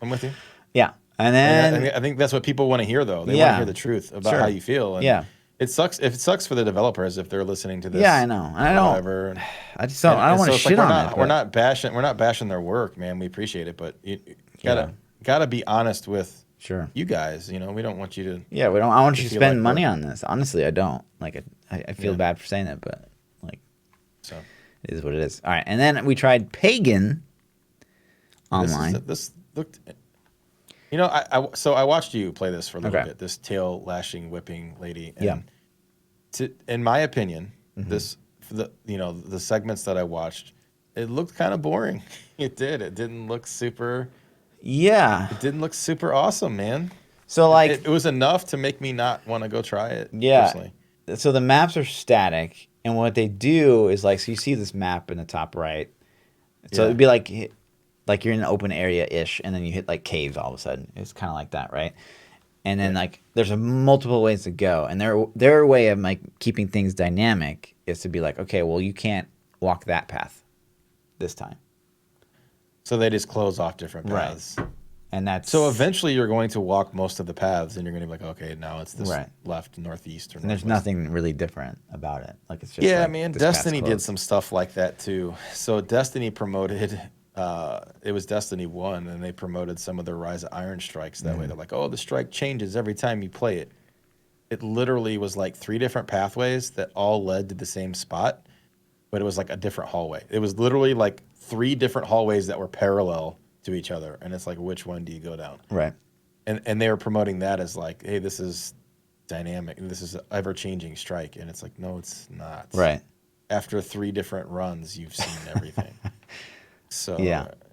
I'm with you. Yeah. And then I think that's what people want to hear, though. They want to hear the truth about how you feel. And it sucks. If it sucks for the developers if they're listening to this. Yeah, I know. I don't. Whatever. I just don't. I don't want to shit on it. We're not bashing their work, man. We appreciate it, but you gotta be honest with you guys. We don't want you to. Yeah, we don't. I want you to spend money on this. Honestly, I don't. Like, I feel bad for saying it, but like, so it is what it is. All right, and then we tried Pagan online. This looked. I watched you play this for a little bit. This tail lashing, whipping lady. And in my opinion, the segments that I watched, it looked kind of boring. It did. It didn't look super. Yeah. It didn't look super awesome, man. So like, it was enough to make me not want to go try it. Yeah. Personally. So the maps are static, and what they do is like, so you see this map in the top right. So it'd be like you're in an open area-ish, and then you hit like caves all of a sudden. It's kind of like that, right? And then like there's multiple ways to go, and their way of like keeping things dynamic is to be like, okay, well you can't walk that path this time. So they just close off different paths. Right. And that's so eventually you're going to walk most of the paths, and you're going to be like, okay, now it's this left, northeast, or and there's nothing really different about it. Like it's just man. Destiny did some stuff like that too. So Destiny promoted. It was Destiny 1, and they promoted some of their Rise of Iron strikes that way. They're like, oh, the strike changes every time you play it. It literally was like 3 different pathways that all led to the same spot, but it was like a different hallway. It was literally like 3 different hallways that were parallel to each other, and it's like, which one do you go down? Right. And they were promoting that as like, hey, this is dynamic, and this is an ever-changing strike, and it's like, no, it's not. Right. After 3 different runs, you've seen everything. So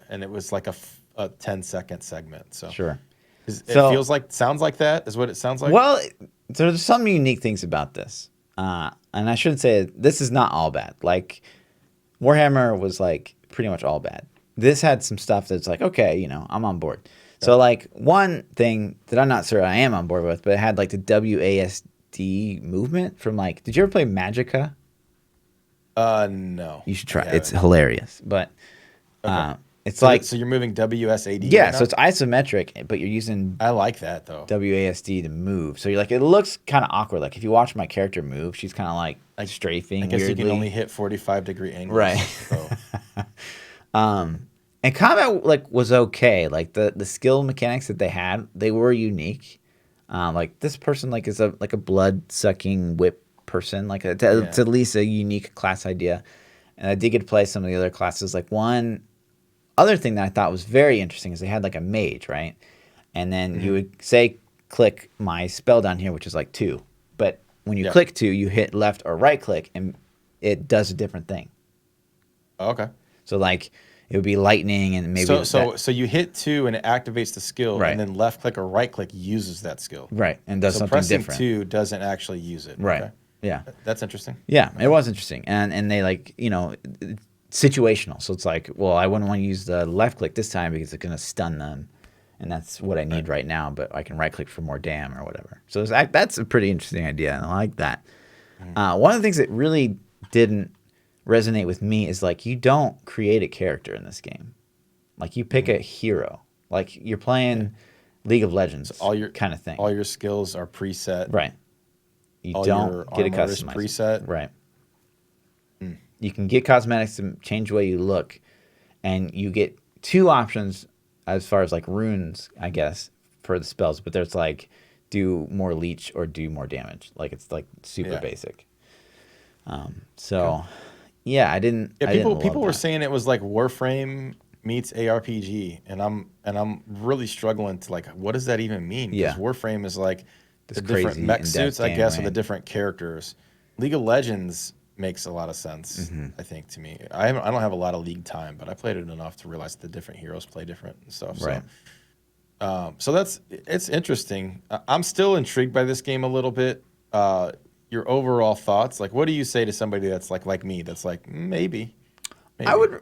and it was like a 10-second segment. So sure, it sounds like that is what it sounds like. Well, there's some unique things about this, and I should say this is not all bad. Like Warhammer was like pretty much all bad. This had some stuff that's like, okay, I'm on board. Yeah. So like one thing that I'm not sure I am on board with, but it had like the WASD movement from like, did you ever play Magicka? No. You should try it. It's hilarious, but. Okay. It's so so you're moving WSAD. Yeah, so it's isometric, but you're using. I like that though. WASD to move, so you're like, it looks kind of awkward. Like if you watch my character move, she's kind of like strafing. I guess weirdly. you can only hit 45-degree angles. Right. So. And combat like was okay. Like the skill mechanics that they had, they were unique. Like this person like is a blood sucking whip person. Like it's at least a unique class idea. And I did get to play some of the other classes. Like one other thing that I thought was very interesting is they had like a mage, right? And then you would say click my spell down here, which is like 2. But when you Yeah. click 2, you hit left or right click, and it does a different thing. Oh, okay. So like it would be lightning, and maybe So you hit 2 and it activates the skill, Right. and then left click or right click uses that skill. right, and does So something pressing different. 2 doesn't actually use it. Right. Okay. Yeah. That's interesting. Yeah, it was interesting, and they like situational. So it's like, well, I wouldn't want to use the left click this time because it's gonna stun them, and that's what I need right now. But I can right click for more dam or whatever. So that's a pretty interesting idea, and I like that. One of the things that really didn't resonate with me is like you don't create a character in this game. Like you pick a hero. Like you're playing League of Legends, All your kind of thing. All your skills are preset. Right. You All your don't get a armor is customized preset. Right. You can get cosmetics to change the way you look, and you get 2 options as far as like runes, I guess, for the spells. But there's like do more leech or do more damage. Like it's like super Yeah. basic. So yeah, I didn't. Yeah, I didn't people love were that. saying it was like Warframe meets ARPG, and I'm really struggling to like, what does that even mean? Yeah. Because Warframe is like This the different crazy mech in-depth suits, I game, guess, with the right? different characters. League of Legends makes a lot of sense, Mm-hmm. I think, to me. I don't have a lot of League time, but I played it enough to realize the different heroes play different and stuff. Right. So it's interesting. I'm still intrigued by this game a little bit. Your overall thoughts, like, what do you say to somebody that's like me, that's like maybe. I would.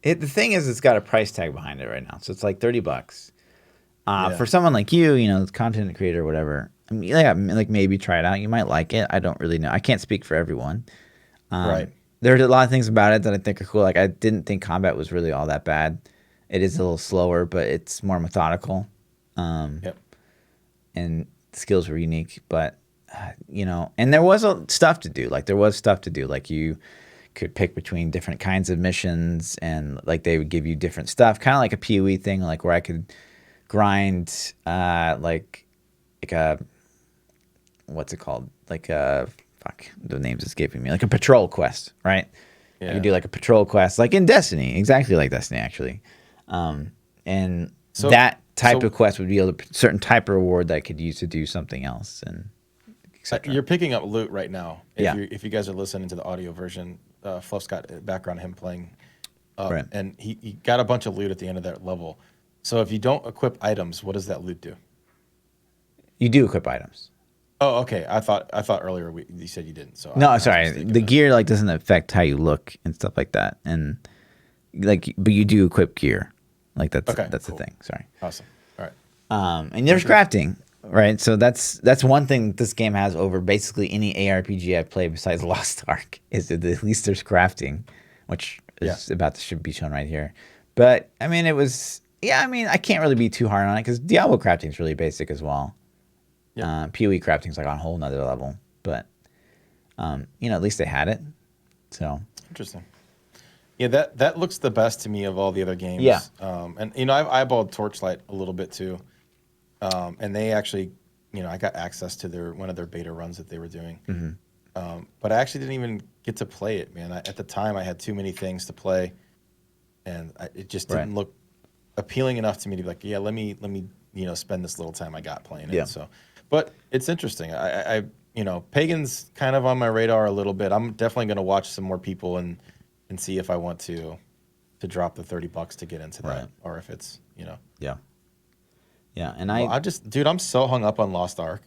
The thing is, it's got a price tag behind it right now, so it's like $30. Yeah. For someone like you, content creator or whatever, I mean, yeah, like maybe try it out. You might like it. I don't really know. I can't speak for everyone. Right. There's a lot of things about it that I think are cool. Like I didn't think combat was really all that bad. It is a little slower, but it's more methodical. Yep. And the skills were unique, but and there was stuff to do. Like there was stuff to do. Like you could pick between different kinds of missions, and like they would give you different stuff, kind of like a PoE thing, like where I could grind like a what's it called? Like a the name's escaping me. Like a patrol quest, right? You Yeah. could do like a patrol quest, like in Destiny, exactly like Destiny actually. And So- that type so- of quest would be a certain type of reward that I could use to do something else, and etc. You're picking up loot right now. Yeah. If you guys are listening to the audio version, Fluff's got background of him playing, Right. and he got a bunch of loot at the end of that level. So if you don't equip items, what does that loot do? You do equip items. Oh, okay. I thought earlier you said you didn't. So No, I was sorry. mistaken The then. gear like doesn't affect how you look and stuff like that, and like, but you do equip gear. Like that's Okay, that's cool. the thing. Sorry. Awesome. All right. And there's crafting, right? So that's one thing this game has over basically any ARPG I've played besides Lost Ark is that at least there's crafting, which is about to should be shown right here. But I mean, it was I mean, I can't really be too hard on it because Diablo crafting is really basic as well. Yeah. PoE crafting is like on a whole nother level, but at least they had it. So Interesting. Yeah, that looks the best to me of all the other games. Yeah. And I've eyeballed Torchlight a little bit too. And they actually, I got access to one of their beta runs that they were doing. Mm-hmm. But I actually didn't even get to play it, man. At the time, I had too many things to play, and it just didn't look appealing enough to me to be like, yeah, let me spend this little time I got playing it. Yeah. So, but it's interesting. I Pagan's kind of on my radar a little bit. I'm definitely going to watch some more people and see if I want to drop the $30 to get into that, Right. or if it's yeah, and Well, I'm so hung up on Lost Ark.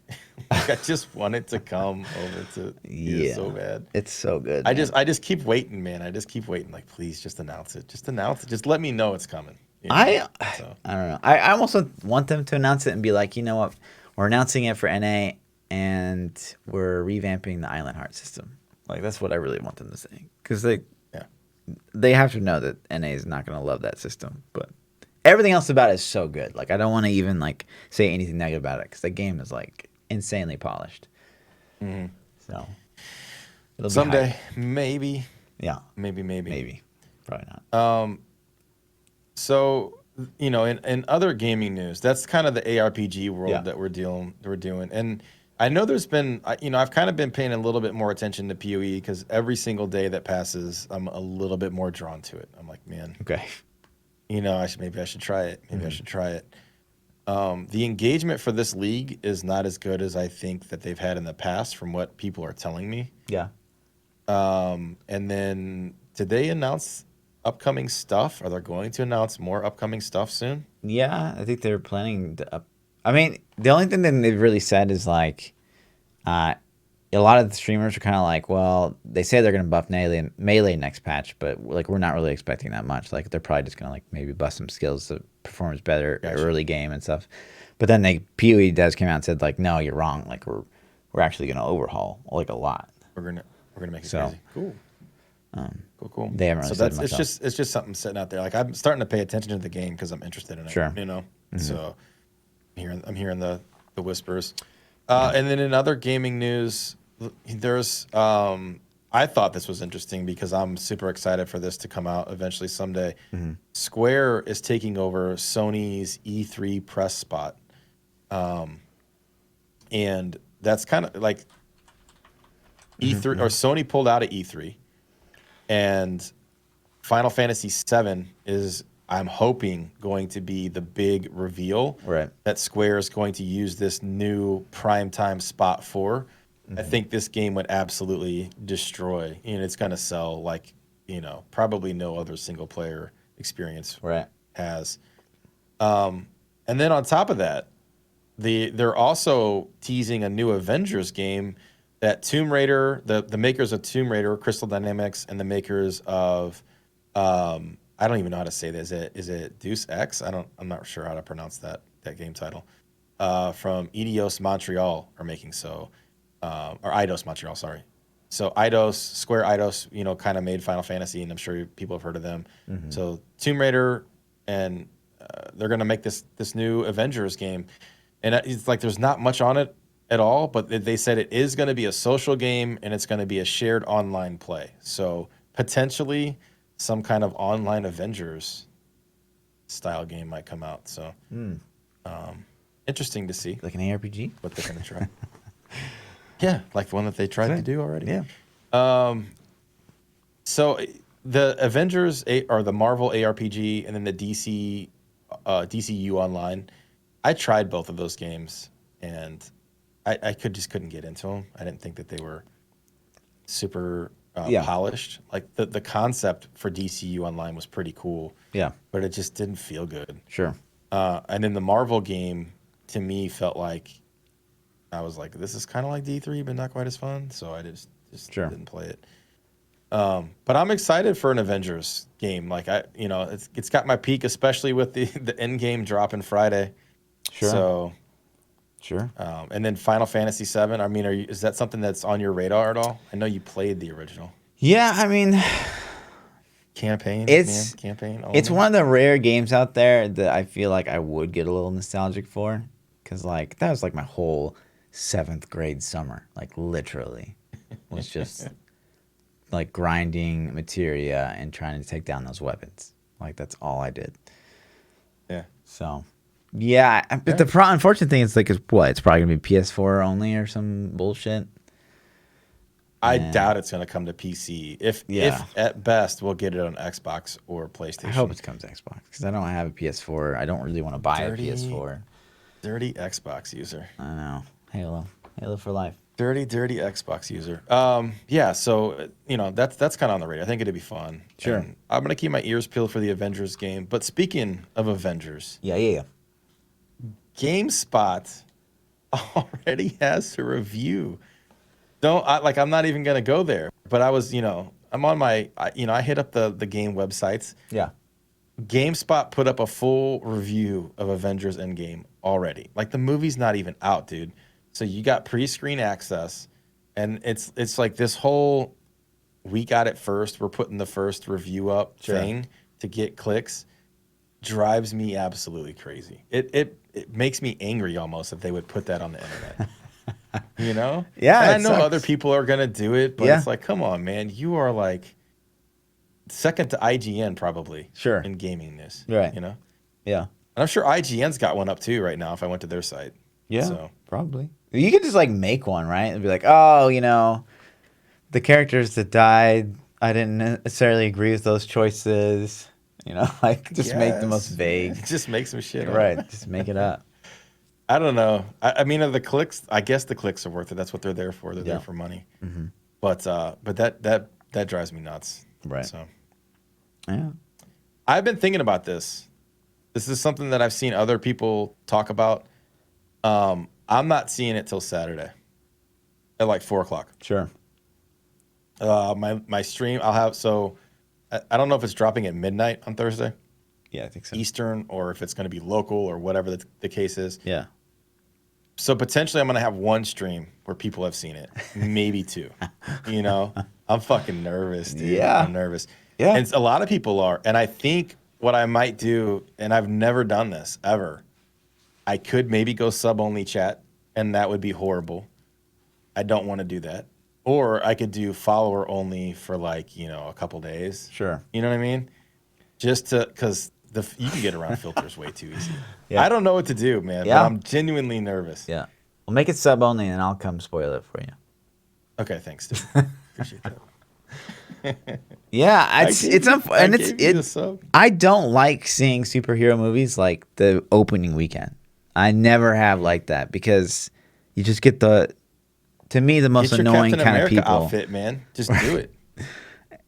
Like, I just want it to come over to here so bad. it's so good. I man. just keep waiting, man. I just keep waiting. Like, please, just announce it. Just announce it. Just let me know it's coming. I So, don't know. I almost want them to announce it and be like, you know what, we're announcing it for NA and we're revamping the Island Heart system. Like that's what I really want them to say, because they have to know that NA is not going to love that system, but everything else about it is so good. Like I don't want to even like say anything negative about it because the game is like insanely polished. mm-hmm. So it'll be someday, hype. maybe, Yeah, maybe, probably not. So, in other gaming news, that's kind of the ARPG world Yeah. that we're doing. And I know there's been, I've kind of been paying a little bit more attention to PoE because every single day that passes, I'm a little bit more drawn to it. I'm like, man, Okay. maybe I should try it. Maybe I should try it. The engagement for this league is not as good as I think that they've had in the past, from what people are telling me. Yeah. And then, did they announce upcoming stuff? Are they going to announce more upcoming stuff soon? Yeah, I think they're planning to I mean, the only thing that they've really said is like, a lot of the streamers are kind of like, well, they say they're going to buff melee next patch, but like we're not really expecting that much. Like they're probably just going to like maybe bust some skills to perform better early game and stuff. But then PoE devs came out and said like, no, you're wrong. Like we're actually going to overhaul like a lot. We're gonna make it crazy. Cool. Cool. They haven't really said much it's just something sitting out there. Like, I'm starting to pay attention to the game because I'm interested in it. Sure. You know. So I'm hearing the whispers. And then in other gaming news, there's I thought this was interesting because I'm super excited for this to come out eventually someday. Square is taking over Sony's E3 press spot. And that's kind of like E3 or Sony pulled out of E3, and Final Fantasy VII is, I'm hoping, going to be the big reveal that Square is going to use this new primetime spot for. I think this game would absolutely destroy, and it's going to sell like, probably no other single player experience has. And then on top of that, they're also teasing a new Avengers game that Tomb Raider, the makers of Tomb Raider, Crystal Dynamics, and the makers of I don't even know how to say this. Is it Deus Ex? I'm not sure how to pronounce that game title. From Eidos Montreal are making or Eidos Montreal, sorry. So Square Eidos, kind of made Final Fantasy, and I'm sure people have heard of them. So Tomb Raider, and they're going to make this new Avengers game. And it's like there's not much on it at all, but they said it is going to be a social game, and it's going to be a shared online play. So potentially some kind of online Avengers style game might come out. So interesting to see. Like an ARPG? What they're going to try. Yeah, like the one that they tried to do already. Yeah. So the Avengers or the Marvel ARPG, and then the DCU Online, I tried both of those games, and I couldn't get into them. I didn't think that they were super polished. Like the concept for DCU Online was pretty cool. Yeah. But it just didn't feel good. Sure. And then the Marvel game, to me, felt like I was like, this is kind of like D3, but not quite as fun. So I just didn't play it. But I'm excited for an Avengers game. Like it's got my peak, especially with the end game dropping Friday. Sure. So. Sure. And then Final Fantasy VII. I mean, is that something that's on your radar at all? I know you played the original. Yeah, I mean, campaign. Only. It's one of the rare games out there that I feel like I would get a little nostalgic for, because like that was like my whole 7th grade summer, like literally, was just like grinding materia and trying to take down those weapons. Like that's all I did. Yeah. So. Yeah, but the unfortunate thing is, like, it's probably going to be PS4 only or some bullshit. I doubt it's going to come to PC. If at best, we'll get it on Xbox or PlayStation. I hope it comes to Xbox, because I don't have a PS4. I don't really want to buy a PS4. Dirty Xbox user. I know. Halo for life. Dirty Xbox user. Yeah, so, that's kind of on the radar. I think it'd be fun. Sure. And I'm going to keep my ears peeled for the Avengers game. But speaking of Avengers. Yeah. GameSpot already has a review. I'm not even gonna go there. But I was, I'm on I hit up the game websites. Yeah. GameSpot put up a full review of Avengers Endgame already. Like, the movie's not even out, dude. So you got pre-screen access, and it's like this whole we got it first, we're putting the first review up thing to get clicks. Drives me absolutely crazy. It makes me angry almost that they would put that on the internet. Yeah. And I know other people are gonna do it, but it's like, come on, man, you are like second to IGN probably. Sure. In gaming news. Right. Yeah. And I'm sure IGN's got one up too right now if I went to their site. Yeah. So. Probably. You could just like make one, right? And be like, oh, the characters that died, I didn't necessarily agree with those choices. Like, just make the most vague. Just make some shit up. Right, just make it up. I don't know. I mean, the clicks. I guess the clicks are worth it. That's what they're there for. They're Yeah. there for money. Mm-hmm. But that drives me nuts. Right. So Yeah. I've been thinking about this. This is something that I've seen other people talk about. I'm not seeing it till Saturday at like 4 o'clock. Sure. My stream. I'll have so. I don't know if it's dropping at midnight on Thursday Yeah, I think so. Eastern, or if it's going to be local, or whatever the case is. Yeah. So potentially I'm going to have one stream where people have seen it, maybe two. I'm fucking nervous, dude. Yeah. I'm nervous. Yeah. And a lot of people are. And I think what I might do, and I've never done this ever, I could maybe go sub-only chat, and that would be horrible. I don't want to do that. Or I could do follower only for a couple days. Sure. You know what I mean? Just to, because you can get around filters way too easy. Yeah. I don't know what to do, man. Yeah. But I'm genuinely nervous. Yeah. Well, make it sub only, and I'll come spoil it for you. Okay, thanks, dude. Appreciate that. Yeah, I don't like seeing superhero movies like the opening weekend. I never have liked that because you just get to me the most Get your annoying Captain kind America of people. outfit, man. Just do it.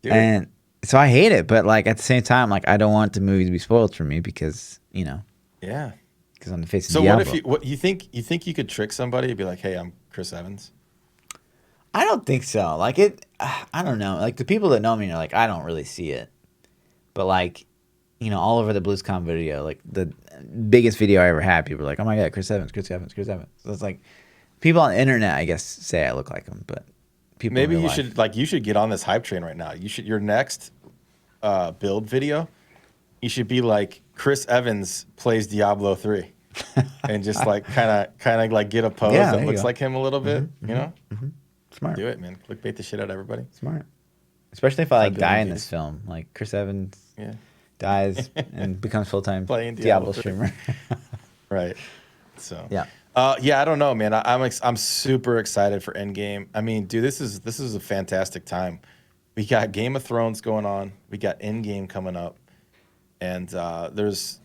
Do it. And so I hate it, but like at the same time, like I don't want the movie to be spoiled for me because Yeah. because on the face of So Diablo. what if you think you could trick somebody and be like, "Hey, I'm Chris Evans." I don't think so. Like I don't know. Like the people that know me are like, I don't really see it. But like, all over the BlizzCon video, like the biggest video I ever had, people were like, oh my God, Chris Evans, Chris Evans, Chris Evans. So it's like, people on the internet, I guess, say I look like him, but people Maybe in you real life- should get on this hype train right now. Your next build video, you should be like Chris Evans plays Diablo 3. And just like kind of like get a pose Yeah, that there you looks go. like him a little bit, Smart. Do it, man. Clickbait the shit out of everybody. Smart. Especially if I like 5 die billion in this views. film. Like Chris Evans Yeah. dies and becomes full-time Playing Diablo Diablo 3. streamer. Right. So Yeah. Yeah, I don't know, man. I'm super excited for Endgame. I mean, dude, this is a fantastic time. We got Game of Thrones going on. We got Endgame coming up, and there's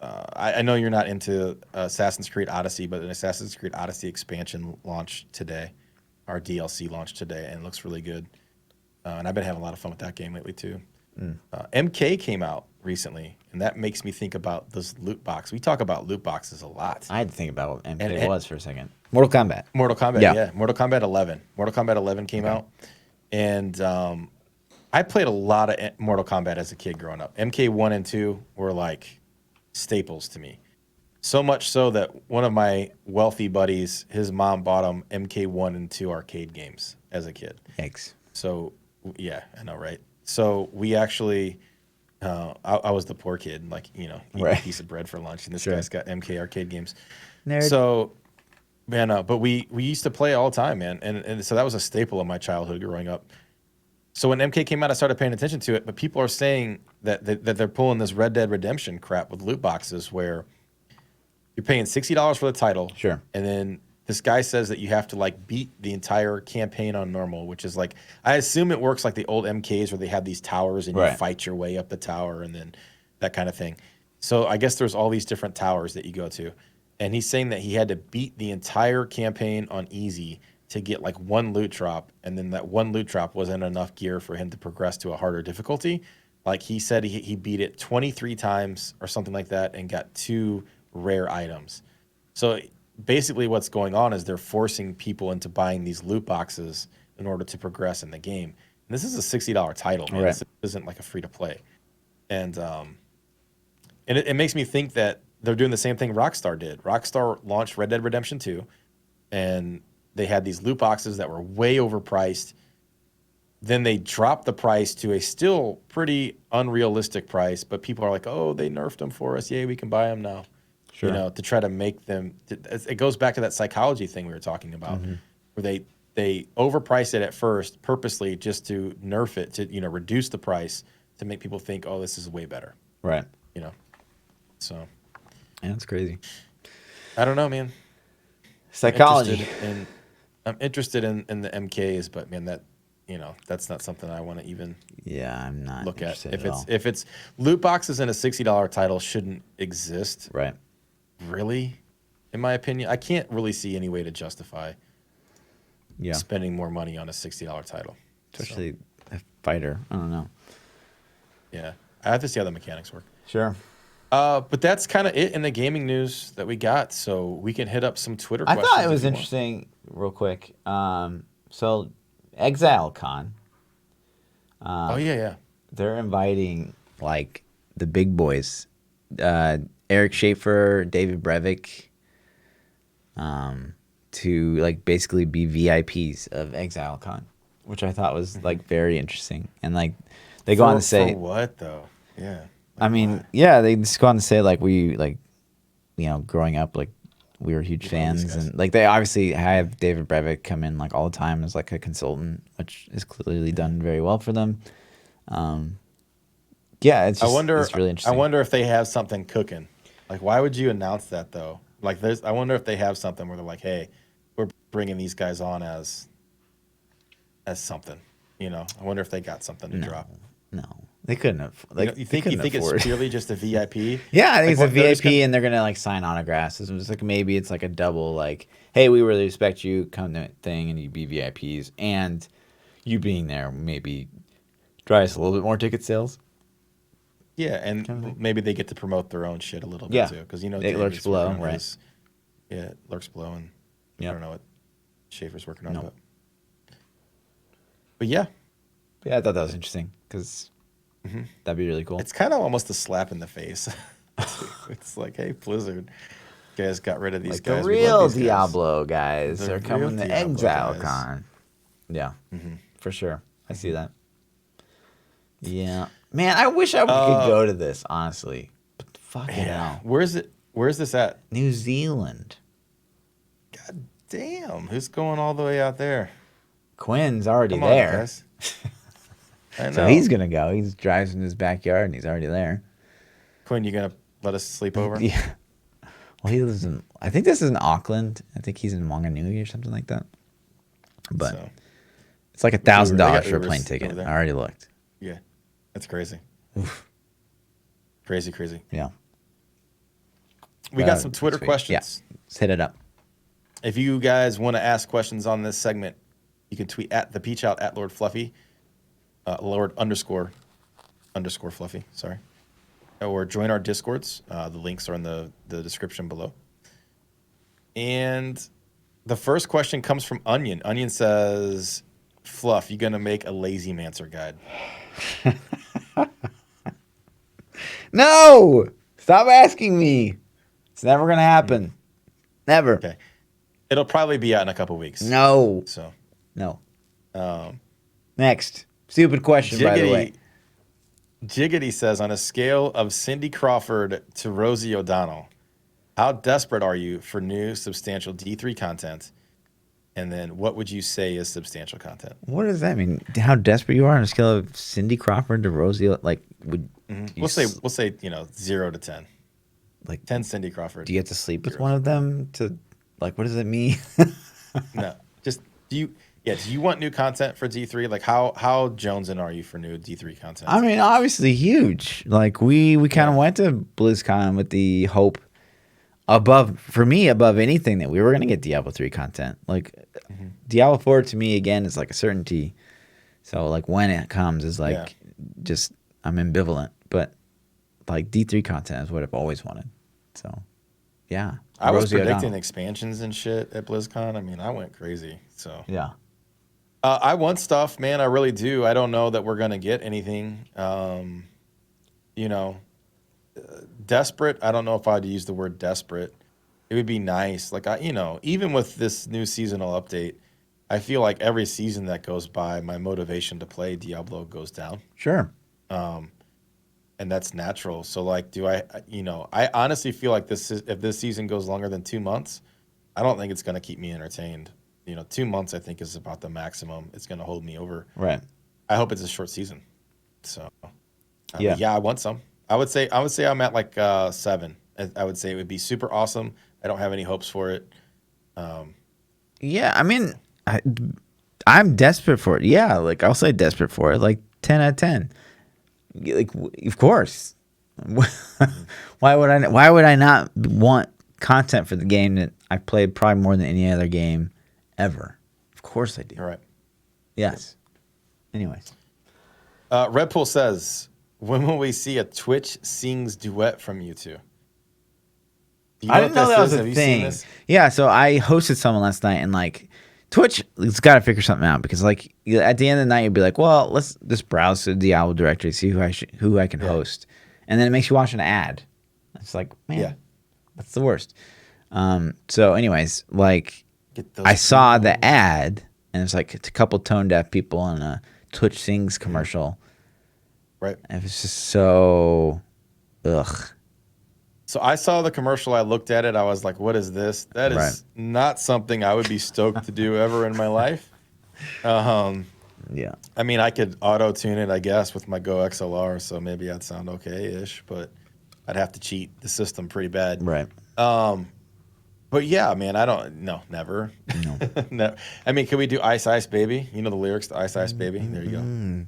I know you're not into Assassin's Creed Odyssey, but an Assassin's Creed Odyssey expansion launched today, our DLC launched today, and it looks really good. And I've been having a lot of fun with that game lately too. MK came out recently, and that makes me think about this loot box. We talk about loot boxes a lot. I had to think about what MK And- was for a second. Mortal Kombat. Mortal Kombat, Yeah. yeah. Mortal Kombat 11. Mortal Kombat 11 came out, and I played a lot of Mortal Kombat as a kid growing up. MK 1 and 2 were like staples to me. So much so that one of my wealthy buddies, his mom bought him MK 1 and 2 arcade games as a kid. Yikes. So, yeah, I know, right? So we actually, I was the poor kid, like, eating Right. a piece of bread for lunch, and this Sure. guy's got MK arcade games. Nerd. So, man, but we used to play all the time, man, and so that was a staple of my childhood growing up. So when MK came out, I started paying attention to it, but people are saying that they're pulling this Red Dead Redemption crap with loot boxes where you're paying $60 for the title, Sure. and then this guy says that you have to like beat the entire campaign on normal, which is like, I assume it works like the old MKs where they have these towers and you Right. fight your way up the tower and then that kind of thing. So I guess there's all these different towers that you go to. And he's saying that he had to beat the entire campaign on easy to get like one loot drop. And then that one loot drop wasn't enough gear for him to progress to a harder difficulty. Like he said he beat it 23 times or something like that and got 2 rare items. So basically what's going on is they're forcing people into buying these loot boxes in order to progress in the game. And this is a $60 title, man. Right. This isn't like a free to play. And it makes me think that they're doing the same thing Rockstar did. Rockstar launched Red Dead Redemption 2, and they had these loot boxes that were way overpriced. Then they dropped the price to a still pretty unrealistic price, but people are like, oh, they nerfed them for us. Yay, we can buy them now. Sure. To try to make them. It goes back to that psychology thing we were talking about, where they overprice it at first purposely just to nerf it, to reduce the price to make people think, oh, this is way better. Right. So Yeah, that's crazy. I don't know, man. Psychology. I'm interested in the MKs, but man, that's not something I want to even Yeah, I'm not look at. interested at all. If it's loot boxes and a $60 title shouldn't exist, Right. really? in my opinion. I can't really see any way to justify Yeah. spending more money on a $60 title. Especially a fighter. I don't know. Yeah. I have to see how the mechanics work. Sure. But that's kind of it in the gaming news that we got. So we can hit up some Twitter I questions. thought it was interesting, real quick. So ExileCon, Oh, yeah. they're inviting like the big boys, Eric Schaefer, David Brevik, to like basically be VIPs of ExileCon, which I thought was like very interesting. And like they go on to say, for what though? Yeah. I mean, yeah, they just go on to say like we like, you know, growing up like we were huge fans, and like they obviously have David Brevik come in like all the time as like a consultant, which is clearly done very well for them. Yeah, it's just, it's really interesting. I wonder if they have something cooking. Like, why would you announce that though? Like, I wonder if they have something where they're like, hey, we're bringing these guys on as something. You know, I wonder if they got something to drop. No, they couldn't have. Like, you think it's purely just a VIP? Yeah, I think like, it's a VIP, and they're gonna like sign autographs. It's like maybe it's like a double, like, hey, we really respect you, come to thing, and you be VIPs, and you being there maybe drives a little bit more ticket sales. Yeah, and maybe they get to promote their own shit a little bit too, because you know it lurks below, right? Yeah, it lurks below, and I don't know what Schaefer's working on, but yeah. Yeah, I thought that was interesting because that'd be really cool. It's kind of almost a slap in the face. It's like, hey, Blizzard, you guys got rid of these like guys. The real Diablo guys are coming to ExileCon. Yeah, for sure. I see that. Yeah, man, I wish I could go to this, honestly. But fucking hell. Where's this at? New Zealand. God damn, who's going all the way out there? Quinn's already Come on, there. guys. I know. So he's gonna go. He drives in his backyard and he's already there. Quinn, you gonna let us sleep over? Yeah. Well, he lives in. I think this is in Auckland. I think he's in Wanganui or something like that. But it's like $1,000 for a plane ticket. I already looked. Yeah, that's crazy. Oof. Crazy. Yeah. We got some Twitter questions. Yeah. Let's hit it up. If you guys want to ask questions on this segment, you can tweet at ThaPChild at Lord Fluffy. Lord underscore Fluffy, sorry. Or join our Discords. The links are in the description below. And the first question comes from Onion. Onion says, Fluff, you going to make a Lazy Mancer guide? No! Stop asking me. It's never going to happen. Never. Okay. It'll probably be out in a couple weeks. No. So. No. Next. Stupid question, by the way. Jiggity says, on a scale of Cindy Crawford to Rosie O'Donnell, how desperate are you for new substantial D3 content? And then what would you say is substantial content? What does that mean? How desperate you are on a scale of Cindy Crawford to Rosie? Like, would we'll say 0 to 10. Like 10 Cindy Crawford. Do you have to sleep with one of them to like? What does it mean? No, just do you want new content for D3? Like how jonesing are you for new D3 content? I mean, obviously huge. Like we kind of went to BlizzCon with the hope above anything that we were gonna get Diablo 3 content. Like Diablo 4 to me again is like a certainty. So like when it comes is like just I'm ambivalent, but like D3 content is what I've always wanted. So yeah, I was predicting expansions and shit at BlizzCon. I mean, I went crazy. So yeah. I want stuff, man. I really do. I don't know that we're going to get anything. Desperate. I don't know if I'd use the word desperate. It would be nice. Like, even with this new seasonal update, I feel like every season that goes by, my motivation to play Diablo goes down. Sure. And that's natural. So, like, I honestly feel like if this season goes longer than 2 months, I don't think it's going to keep me entertained. 2 months, I think, is about the maximum it's going to hold me over. Right. I hope it's a short season. So, yeah, I want some. I would say I'm at like 7. I would say it would be super awesome. I don't have any hopes for it. Yeah, I mean, I'm desperate for it. Yeah, like I'll say desperate for it. Like 10 out of 10. Like, of course. Why would I not want content for the game that I played probably more than any other game ever. Of course I do. All right. Yes. Anyways. Red Pool says, when will we see a Twitch sings duet from you two? Do you I know didn't what know this that was is? a Have you seen thing. this? Yeah, so I hosted someone last night, and like Twitch has got to figure something out because like at the end of the night you'll be like, well, let's just browse the Diablo directory, see who I can host, and then it makes you watch an ad. It's like, man, that's the worst. So anyways, like I saw the ad, and it's like it's a couple tone deaf people in a Twitch sings commercial. Right. And it's just so ugh. So I saw the commercial. I looked at it. I was like, what is this? That is not something I would be stoked to do ever in my life. Yeah. I mean, I could auto-tune it, I guess, with my Go XLR, so maybe I'd sound okay-ish, but I'd have to cheat the system pretty bad. Right. But yeah, man, no, never. No. No. I mean, can we do Ice Ice Baby? You know the lyrics to Ice Ice Baby? There you go.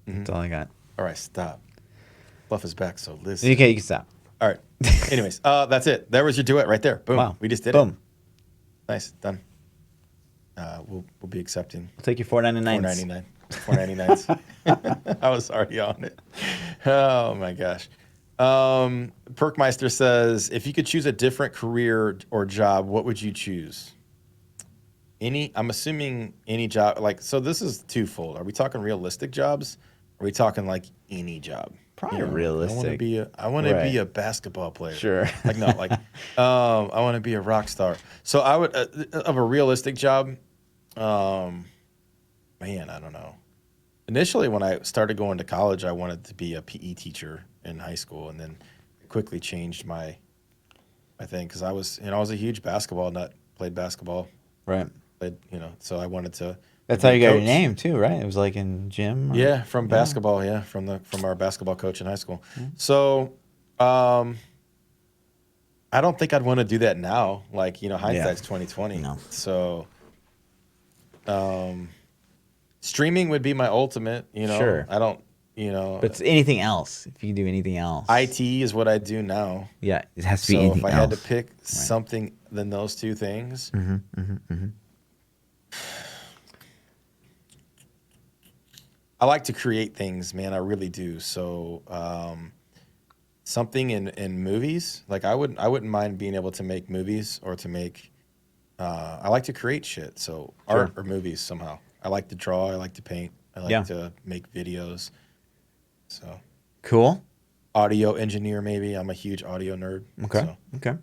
That's all I got. All right, stop. Fluff is back, so listen. Okay, you can stop. All right. Anyways, that's it. There was your duet right there. Boom. Wow. We just did Boom. it. Nice. Done. We'll be accepting. We'll take your $4.99. $4.99. I was already on it. Oh my gosh. Perkmeister says, if you could choose a different career or job, what would you choose? I'm assuming any job, like, so this is twofold. Are we talking realistic jobs? Or are we talking like any job? Probably realistic. I want to be a basketball player. Sure. Like, no, like, I want to be a rock star. So I would, of a realistic job, man, I don't know. Initially, when I started going to college, I wanted to be a PE teacher in high school, and then quickly changed my thing because I was a huge basketball nut. Played basketball, Right. played, so I wanted to. That's be how a you got your coach. name too, right? It was like in gym. Yeah, from basketball. Yeah, from our basketball coach in high school. So, I don't think I'd want to do that now. Like, hindsight's 2020. No. So, streaming would be my ultimate. Sure. I don't. But it's anything else. If you can do anything else. IT is what I do now. Yeah, it has to be So anything if I else. had to pick something than those two things, I like to create things, man. I really do. So something in movies, like I wouldn't mind being able to make movies or to make. I like to create shit. So art or movies somehow. I like to draw. I like to paint. I like to make videos. So Cool. audio engineer, maybe. I'm a huge audio nerd. Okay. So. Okay.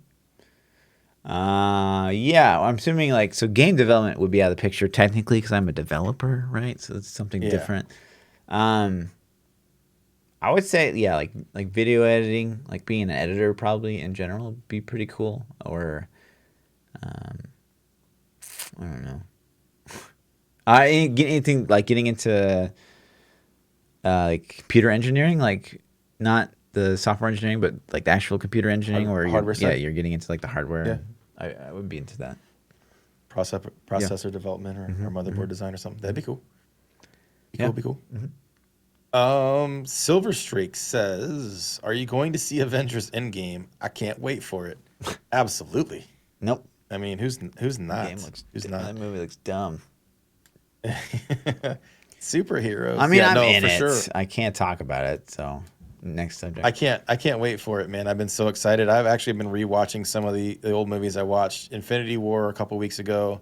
Yeah, I'm assuming so game development would be out of the picture technically because I'm a developer, right? So it's something different. I would say like video editing, like being an editor probably in general would be pretty cool. Or I don't know. Getting into like computer engineering, like not the software engineering, but like the actual computer engineering, or hardware side? you're getting into like the hardware. Yeah. I would be into that. Processor development or motherboard design or something. That'd be cool. Be cool. Silver Streak says, "Are you going to see Avengers Endgame? I can't wait for it." Absolutely. Nope. I mean, who's not? Who's not? That movie looks dumb. Superheroes. I mean, I'm no, in for it. Sure. I can't talk about it. So next subject. I can't wait for it, man. I've been so excited. I've actually been rewatching some of the old movies I watched. Infinity War a couple weeks ago.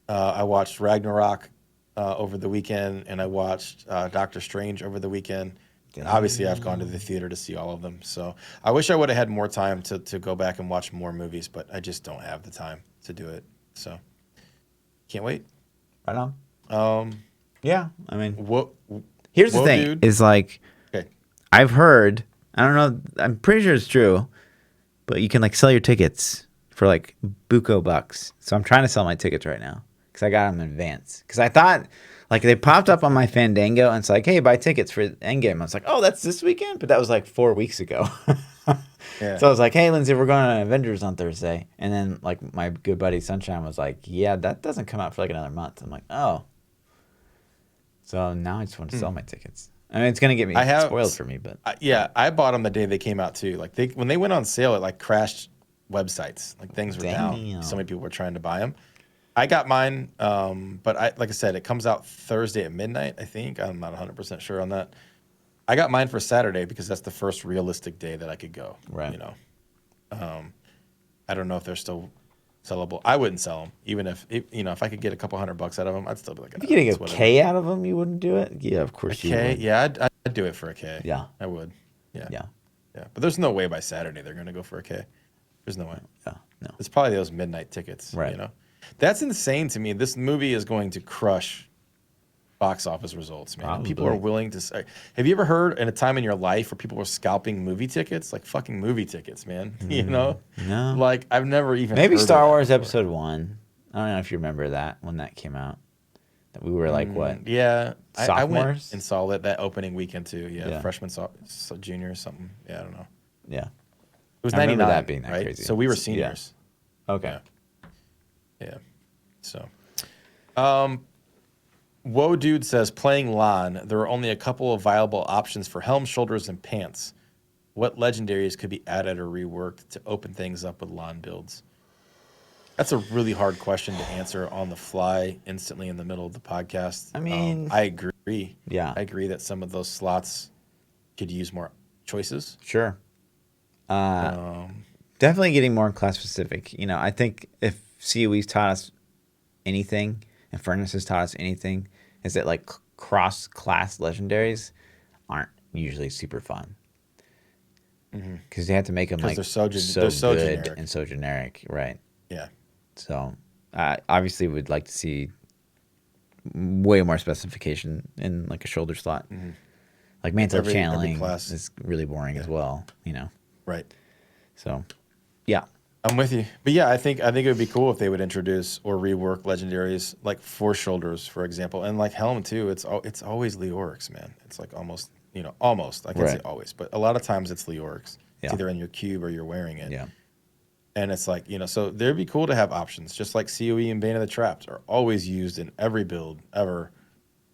I watched Ragnarok over the weekend, and I watched Doctor Strange over the weekend. And obviously, I've gone to the theater to see all of them. So I wish I would have had more time to go back and watch more movies, but I just don't have the time to do it. So can't wait. Right on. Yeah, I mean, here's the thing: dude. is like, okay. I've heard. I don't know. I'm pretty sure it's true, but you can like sell your tickets for like buco bucks. So I'm trying to sell my tickets right now because I got them in advance. Because I thought like they popped up on my Fandango and it's like, hey, buy tickets for Endgame. I was like, oh, that's this weekend, but that was like 4 weeks ago. Yeah. So I was like, hey, Lindsay, we're going to Avengers on Thursday. And then like my good buddy Sunshine was like, yeah, that doesn't come out for like another month. I'm like, oh. So now I just want to sell my tickets. I mean, it's gonna get me spoiled for me, but I bought them the day they came out too. Like when they went on sale, it like crashed websites. Like things were Damn. down. So many people were trying to buy them. I got mine, but like I said, it comes out Thursday at midnight, I think. I'm not 100% sure on that. I got mine for Saturday because that's the first realistic day that I could go. Right. You know, I don't know if they're still sellable. I wouldn't sell them, even if if I could get a couple $100 out of them, I'd still be like, If you're getting a K out of them, you wouldn't do it? Yeah, of course you would. Yeah, I'd do it for a K. Yeah. I would. Yeah. Yeah. Yeah. But there's no way by Saturday they're going to go for a K. There's no way. Yeah. No. It's probably those midnight tickets. Right. You know, that's insane to me. This movie is going to crush box office results, man. Probably. People are willing to say. Have you ever heard in a time in your life where people were scalping movie tickets, like fucking movie tickets, man? You know, No. like I've never even Maybe heard Star of that Wars before. Episode 1. I don't know if you remember that when that came out. That we were like, what? Yeah, I went Sophomores? and saw it that opening weekend too. Yeah, Yeah. freshman, junior, or something. Yeah, I don't know. Yeah. It was I remember 99, that being that right? crazy. So we were Yeah. seniors. Okay. Yeah. So, Woe Dude says, playing LAN, there are only a couple of viable options for helm, shoulders, and pants. What legendaries could be added or reworked to open things up with LAN builds? That's a really hard question to answer on the fly, instantly in the middle of the podcast. I mean, I agree. Yeah. I agree that some of those slots could use more choices. Sure. Definitely getting more class specific. You know, I think if COE's taught us anything, and Furnace has taught us anything, is that like cross class legendaries aren't usually super fun. Because they have to make them like they're so good generic. and so generic, right? Yeah. So, obviously, we'd like to see way more specification in like a shoulder slot. Like mantle Every channeling class. is really boring as well. You know, Right. so yeah, I'm with you. But yeah, I think it would be cool if they would introduce or rework legendaries like Four Shoulders, for example, and like Helm too. It's always Leorix, man. It's like almost I can't say Right. always, but a lot of times it's Leorix. Yeah. It's either in your cube or you're wearing it. yeah, And it's like, so there'd be cool to have options, just like COE and Bane of the Traps are always used in every build ever.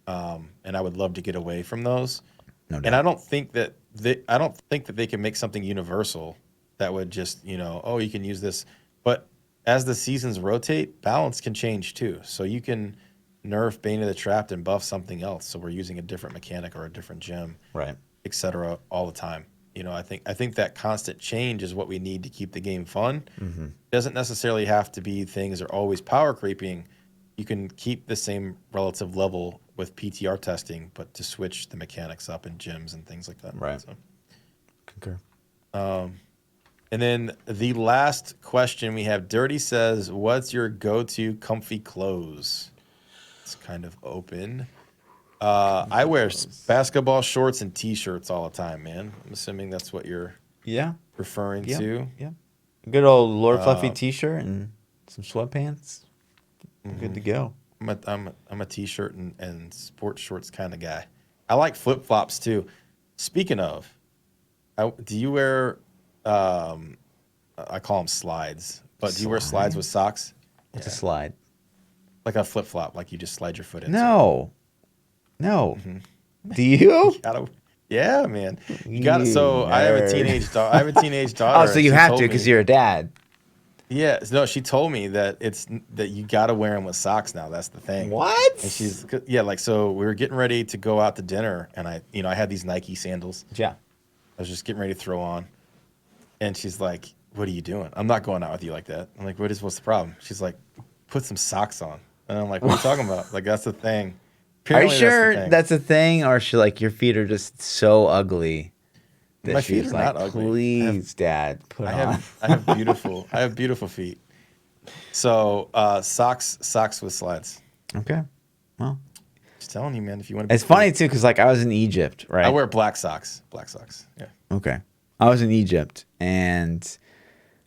And I would love to get away from those. no doubt. And I don't think that they can make something universal that would just, you can use this. But as the seasons rotate, balance can change too. So you can nerf Bane of the Trapped and buff something else. So we're using a different mechanic or a different gem, Right. et cetera, all the time. I think that constant change is what we need to keep the game fun. Doesn't necessarily have to be things are always power creeping. You can keep the same relative level with PTR testing, but to switch the mechanics up in gyms and things like that. Right. So. Concur. And then the last question we have, Dirty says, what's your go-to comfy clothes? It's kind of open. I wear basketball shorts and T-shirts all the time, man. I'm assuming that's what you're Yeah. referring Yeah. to. Yeah. Good old Lord Fluffy T-shirt and some sweatpants. Good to go. I'm a T-shirt and sports shorts kind of guy. I like flip-flops too. Speaking of, do you wear, I call them slides, but do you wear slides with socks? What's a slide? Like a flip-flop, like you just slide your foot in. No. Do you? Yeah, man. You got it. So You I have a nerd. teenage daughter. I have a teenage daughter. Oh, so you She have told to me- because you're a dad. Yeah, no, she told me that you got to wear them with socks now. That's the thing. What? And like, so we were getting ready to go out to dinner, and I had these Nike sandals. Yeah. I was just getting ready to throw on, and she's like, "What are you doing? I'm not going out with you like that." I'm like, what's the problem?" She's like, "Put some socks on." And I'm like, "What are you talking about?" Like, that's the thing. Are you Apparently sure thing. that's a thing, or should like your feet are just so ugly that My she's feet are like, not ugly. please, Dad, put I on. have beautiful feet. So socks with slides. Okay. Well, Just telling you, man. If you want to, it's funny too because like I was in Egypt, right? I wear black socks. Yeah. Okay. I was in Egypt, and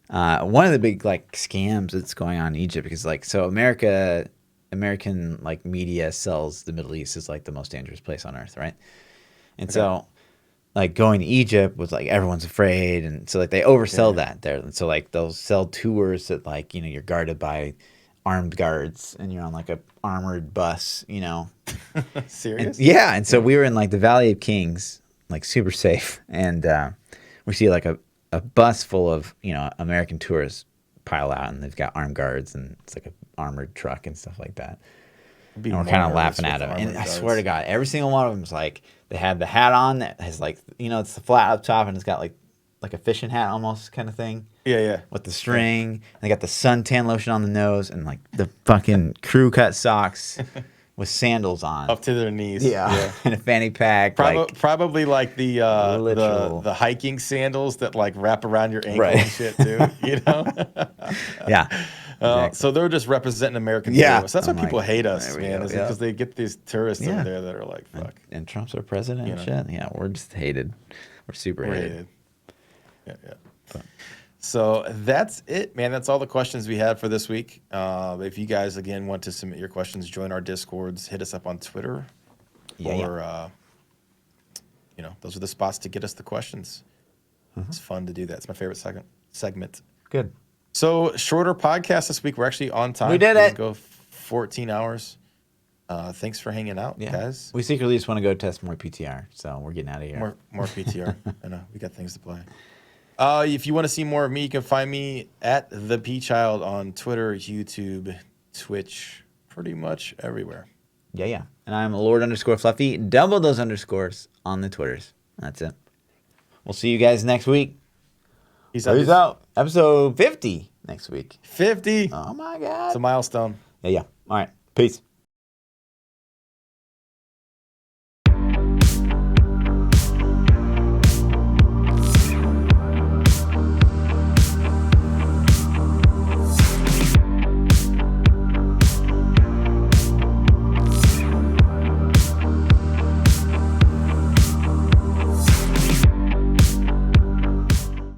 one of the big like scams that's going on in Egypt because like so American like media sells the Middle East as like the most dangerous place on earth, right? And so like going to Egypt was like everyone's afraid, and so like they oversell that there. And so like they'll sell tours that like you're guarded by armed guards and you're on like a armored bus, Serious? Yeah, and so we were in like the Valley of Kings, like super safe, and we see like a a bus full of American tourists pile out, and they've got armed guards, and it's like an armored truck and stuff like that. And we're kind of laughing at them. And I swear to God, every single one of them is like, they had the hat on that has like, it's the flat up top, and it's got like a fishing hat almost kind of thing. Yeah. With the string. And they got the suntan lotion on the nose, and like the fucking crew cut socks with sandals on. Up to their knees. Yeah. And a fanny pack. Probably like the hiking sandals that like wrap around your ankle and shit too. Yeah. Exactly. So they're just representing American heroes. That's why people hate us, man. Is because they get these tourists over there that are like, fuck. And Trump's our president and shit. Yeah, we're just hated. We're super hated. Yeah. So that's it, man. That's all the questions we had for this week. If you guys, again, want to submit your questions, join our Discords, hit us up on Twitter. Those are the spots to get us the questions. It's fun to do that. It's my favorite segment. Good. So, shorter podcast this week. We're actually on time. We did it. Go 14 hours. Thanks for hanging out, guys. We secretly just want to go test more PTR, so we're getting out of here. More PTR. I know. We got things to play. If you want to see more of me, you can find me at ThaPChild on Twitter, YouTube, Twitch, pretty much everywhere. Yeah. And I'm Lord_Fluffy. Double those underscores on the Twitters. That's it. We'll see you guys next week. Peace out. Episode 50 next week. 50. Oh my God. It's a milestone. Yeah. All right. Peace.